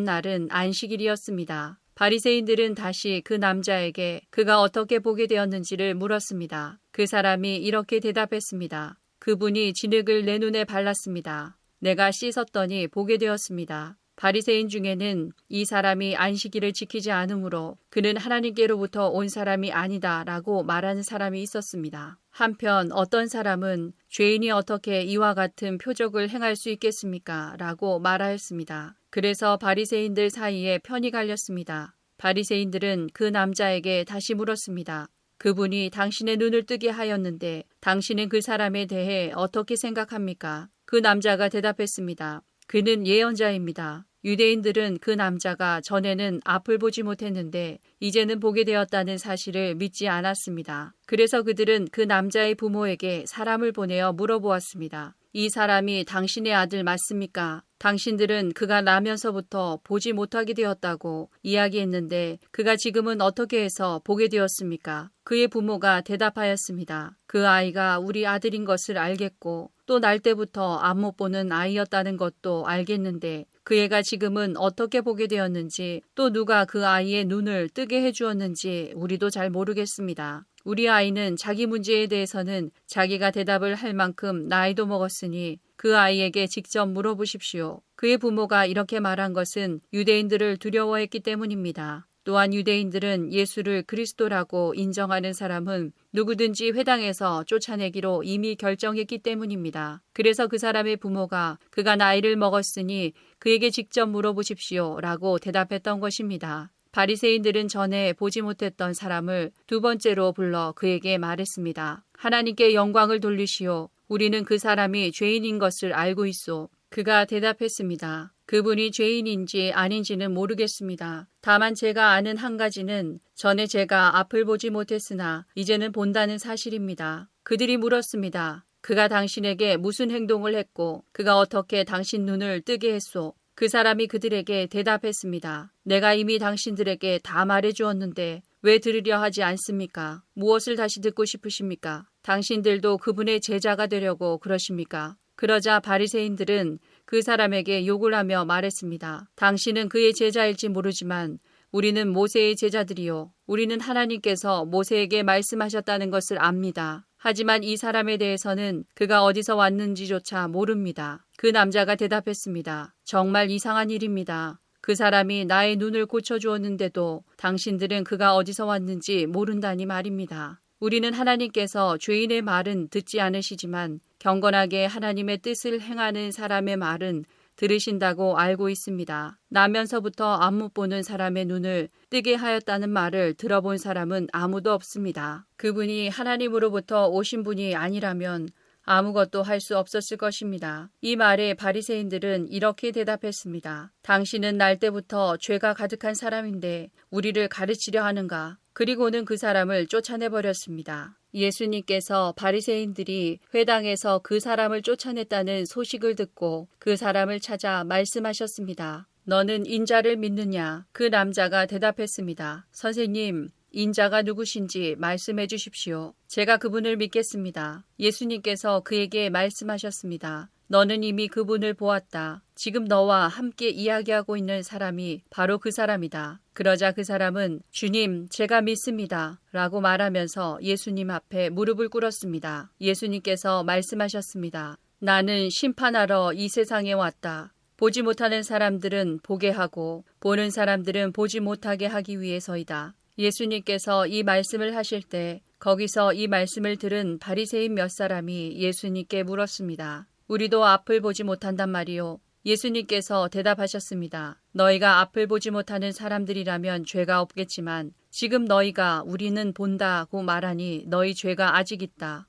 날은 안식일이었습니다. 바리새인들은 다시 그 남자에게 그가 어떻게 보게 되었는지를 물었습니다. 그 사람이 이렇게 대답했습니다. 그분이 진흙을 내 눈에 발랐습니다. 내가 씻었더니 보게 되었습니다. 바리새인 중에는 이 사람이 안식일을 지키지 않으므로 그는 하나님께로부터 온 사람이 아니다 라고 말하는 사람이 있었습니다. 한편 어떤 사람은 죄인이 어떻게 이와 같은 표적을 행할 수 있겠습니까? 라고 말하였습니다. 그래서 바리새인들 사이에 편이 갈렸습니다. 바리새인들은 그 남자에게 다시 물었습니다. 그분이 당신의 눈을 뜨게 하였는데 당신은 그 사람에 대해 어떻게 생각합니까? 그 남자가 대답했습니다. 그는 예언자입니다. 유대인들은 그 남자가 전에는 앞을 보지 못했는데 이제는 보게 되었다는 사실을 믿지 않았습니다. 그래서 그들은 그 남자의 부모에게 사람을 보내어 물어보았습니다. 이 사람이 당신의 아들 맞습니까? 당신들은 그가 나면서부터 보지 못하게 되었다고 이야기했는데 그가 지금은 어떻게 해서 보게 되었습니까? 그의 부모가 대답하였습니다. 그 아이가 우리 아들인 것을 알겠고 또 날 때부터 앞 못 보는 아이였다는 것도 알겠는데 그 애가 지금은 어떻게 보게 되었는지 또 누가 그 아이의 눈을 뜨게 해주었는지 우리도 잘 모르겠습니다. 우리 아이는 자기 문제에 대해서는 자기가 대답을 할 만큼 나이도 먹었으니 그 아이에게 직접 물어보십시오. 그의 부모가 이렇게 말한 것은 유대인들을 두려워했기 때문입니다. 또한 유대인들은 예수를 그리스도라고 인정하는 사람은 누구든지 회당에서 쫓아내기로 이미 결정했기 때문입니다. 그래서 그 사람의 부모가 그가 나이를 먹었으니 그에게 직접 물어보십시오 라고 대답했던 것입니다. 바리새인들은 전에 보지 못했던 사람을 두 번째로 불러 그에게 말했습니다. 하나님께 영광을 돌리시오. 우리는 그 사람이 죄인인 것을 알고 있소. 그가 대답했습니다. 그분이 죄인인지 아닌지는 모르겠습니다. 다만 제가 아는 한 가지는 전에 제가 앞을 보지 못했으나 이제는 본다는 사실입니다. 그들이 물었습니다. 그가 당신에게 무슨 행동을 했고 그가 어떻게 당신 눈을 뜨게 했소? 그 사람이 그들에게 대답했습니다. 내가 이미 당신들에게 다 말해주었는데 왜 들으려 하지 않습니까? 무엇을 다시 듣고 싶으십니까? 당신들도 그분의 제자가 되려고 그러십니까? 그러자 바리새인들은 그 사람에게 욕을 하며 말했습니다. 당신은 그의 제자일지 모르지만 우리는 모세의 제자들이요. 우리는 하나님께서 모세에게 말씀하셨다는 것을 압니다. 하지만 이 사람에 대해서는 그가 어디서 왔는지조차 모릅니다. 그 남자가 대답했습니다. 정말 이상한 일입니다. 그 사람이 나의 눈을 고쳐주었는데도 당신들은 그가 어디서 왔는지 모른다니 말입니다. 우리는 하나님께서 죄인의 말은 듣지 않으시지만 경건하게 하나님의 뜻을 행하는 사람의 말은 들으신다고 알고 있습니다. 나면서부터 앞 못 보는 사람의 눈을 뜨게 하였다는 말을 들어본 사람은 아무도 없습니다. 그분이 하나님으로부터 오신 분이 아니라면 아무것도 할 수 없었을 것입니다. 이 말에 바리새인들은 이렇게 대답했습니다. 당신은 날 때부터 죄가 가득한 사람인데 우리를 가르치려 하는가? 그리고는 그 사람을 쫓아내버렸습니다. 예수님께서 바리새인들이 회당에서 그 사람을 쫓아냈다는 소식을 듣고 그 사람을 찾아 말씀하셨습니다. 너는 인자를 믿느냐? 그 남자가 대답했습니다. 선생님, 인자가 누구신지 말씀해 주십시오. 제가 그분을 믿겠습니다. 예수님께서 그에게 말씀하셨습니다. 너는 이미 그분을 보았다. 지금 너와 함께 이야기하고 있는 사람이 바로 그 사람이다. 그러자 그 사람은 주님, 제가 믿습니다. 라고 말하면서 예수님 앞에 무릎을 꿇었습니다. 예수님께서 말씀하셨습니다. 나는 심판하러 이 세상에 왔다. 보지 못하는 사람들은 보게 하고 보는 사람들은 보지 못하게 하기 위해서이다. 예수님께서 이 말씀을 하실 때 거기서 이 말씀을 들은 바리새인 몇 사람이 예수님께 물었습니다. 우리도 앞을 보지 못한단 말이요. 예수님께서 대답하셨습니다. 너희가 앞을 보지 못하는 사람들이라면 죄가 없겠지만 지금 너희가 우리는 본다고 말하니 너희 죄가 아직 있다.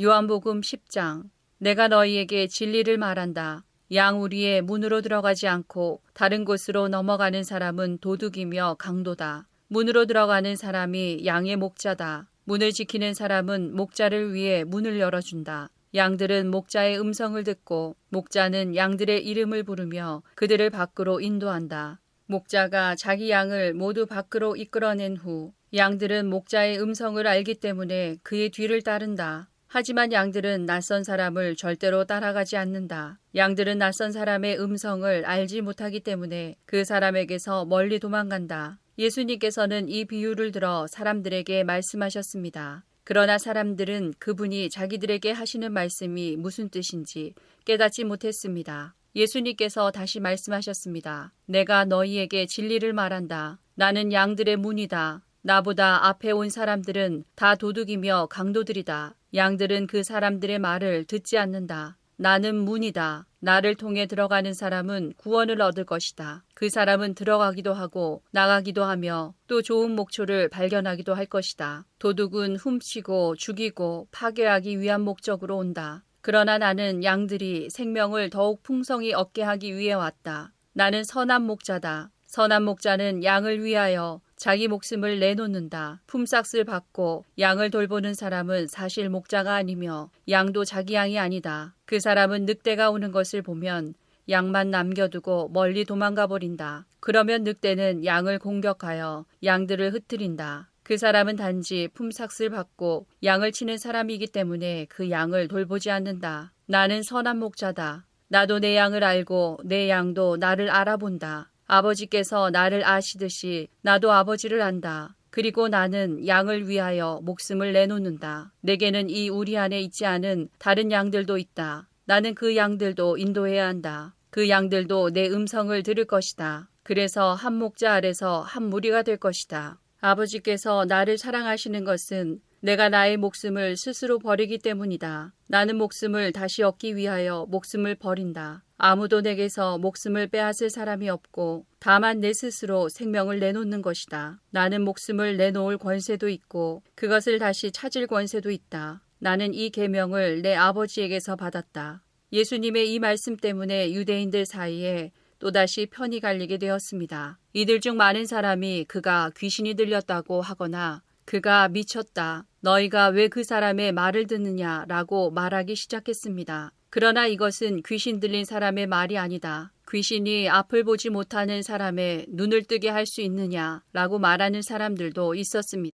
요한복음 10장. 내가 너희에게 진리를 말한다. 양 우리의 문으로 들어가지 않고 다른 곳으로 넘어가는 사람은 도둑이며 강도다. 문으로 들어가는 사람이 양의 목자다. 문을 지키는 사람은 목자를 위해 문을 열어준다. 양들은 목자의 음성을 듣고 목자는 양들의 이름을 부르며 그들을 밖으로 인도한다. 목자가 자기 양을 모두 밖으로 이끌어낸 후 양들은 목자의 음성을 알기 때문에 그의 뒤를 따른다. 하지만 양들은 낯선 사람을 절대로 따라가지 않는다. 양들은 낯선 사람의 음성을 알지 못하기 때문에 그 사람에게서 멀리 도망간다. 예수님께서는 이 비유를 들어 사람들에게 말씀하셨습니다. 그러나 사람들은 그분이 자기들에게 하시는 말씀이 무슨 뜻인지 깨닫지 못했습니다. 예수님께서 다시 말씀하셨습니다. 내가 너희에게 진리를 말한다. 나는 양들의 문이다. 나보다 앞에 온 사람들은 다 도둑이며 강도들이다. 양들은 그 사람들의 말을 듣지 않는다. 나는 문이다. 나를 통해 들어가는 사람은 구원을 얻을 것이다. 그 사람은 들어가기도 하고 나가기도 하며 또 좋은 목초를 발견하기도 할 것이다. 도둑은 훔치고 죽이고 파괴하기 위한 목적으로 온다. 그러나 나는 양들이 생명을 더욱 풍성히 얻게 하기 위해 왔다. 나는 선한 목자다. 선한 목자는 양을 위하여 자기 목숨을 내놓는다. 품삯을 받고 양을 돌보는 사람은 사실 목자가 아니며 양도 자기 양이 아니다. 그 사람은 늑대가 오는 것을 보면 양만 남겨두고 멀리 도망가 버린다. 그러면 늑대는 양을 공격하여 양들을 흩트린다. 그 사람은 단지 품삯을 받고 양을 치는 사람이기 때문에 그 양을 돌보지 않는다. 나는 선한 목자다. 나도 내 양을 알고 내 양도 나를 알아본다. 아버지께서 나를 아시듯이 나도 아버지를 안다. 그리고 나는 양을 위하여 목숨을 내놓는다. 내게는 이 우리 안에 있지 않은 다른 양들도 있다. 나는 그 양들도 인도해야 한다. 그 양들도 내 음성을 들을 것이다. 그래서 한 목자 아래서 한 무리가 될 것이다. 아버지께서 나를 사랑하시는 것은 내가 나의 목숨을 스스로 버리기 때문이다. 나는 목숨을 다시 얻기 위하여 목숨을 버린다. 아무도 내게서 목숨을 빼앗을 사람이 없고 다만 내 스스로 생명을 내놓는 것이다. 나는 목숨을 내놓을 권세도 있고 그것을 다시 찾을 권세도 있다. 나는 이 계명을 내 아버지에게서 받았다. 예수님의 이 말씀 때문에 유대인들 사이에 또다시 편이 갈리게 되었습니다. 이들 중 많은 사람이 그가 귀신이 들렸다고 하거나 그가 미쳤다. 너희가 왜 그 사람의 말을 듣느냐라고 말하기 시작했습니다. 그러나 이것은 귀신 들린 사람의 말이 아니다. 귀신이 앞을 보지 못하는 사람의 눈을 뜨게 할 수 있느냐라고 말하는 사람들도 있었습니다.